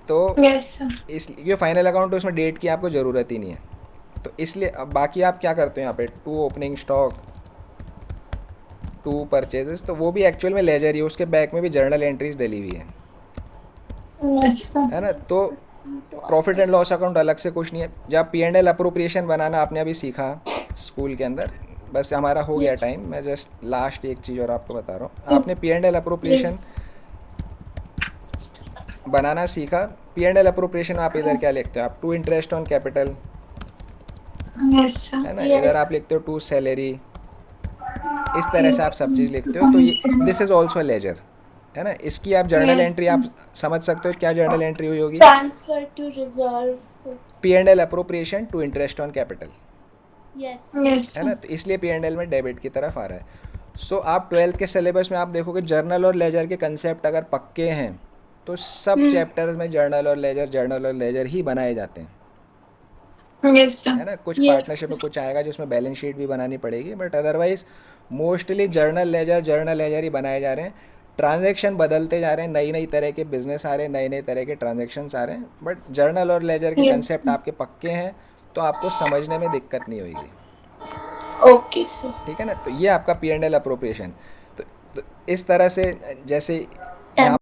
तो यस सर। इस ये फाइनल अकाउंट है, उसमें डेट की आपको ज़रूरत ही नहीं है। तो इसलिए अब बाकी आप क्या करते हो यहाँ पे, to opening stock, to purchases, तो वो भी एक्चुअल में लेजर ही है, उसके बैक में भी जर्नल एंट्रीज डली हुई यस सर। है ना। तो प्रॉफिट एंड लॉस अकाउंट अलग से कुछ नहीं है। जब पी एंड एल अप्रोप्रिएशन बनाना आपने अभी सीखा स्कूल के अंदर, बस हमारा हो गया टाइम, मैं जस्ट लास्ट एक चीज़ और आपको बता रहा हूँ। आपने पी एंड एल अप्रोप्रिएशन बनाना सीखा, पी एंड एल अप्रोप्रिएशन आप इधर क्या लिखते हो, आप to interest on capital, yes sir. है ना, Yes. इधर आप लिखते हो टू सैलरी, इस तरह से आप सब चीज़ लिखते हो। तो ये दिस इज ऑल्सो लेजर, है ना। इसकी आप जर्नल एंट्री आप समझ सकते हो क्या जर्नल एंट्री हुई होगी, transfer to reserve. P and L appropriation to interest on capital, yes. Yes है ना। तो इसलिए पी एंड एल में डेबिट की तरफ आ रहा है। सो आप 12th के सिलेबस में आप देखोगे जर्नल और लेजर के कंसेप्ट अगर पक्के हैं तो सब चैप्टर्स में जर्नल और लेजर ही बनाए जाते हैं, यस सर। है ना। कुछ Yes. पार्टनरशिप में कुछ आएगा जिसमें बैलेंस शीट भी बनानी पड़ेगी, but otherwise mostly journal ledger ही बनाए जा रहे हैं। ट्रांजैक्शन बदलते जा रहे हैं, नई नई तरह के बिजनेस आ रहे हैं, नए नए तरह के ट्रांजैक्शंस आ रहे हैं, बट जर्नल और लेजर के Yes. कंसेप्ट आपके पक्के हैं तो आपको समझने में दिक्कत नहीं होगी, ओके सर। ठीक है ना। तो ये आपका पी एंड एल अप्रोप्रिएशन। तो इस तरह से जैसे यहाँ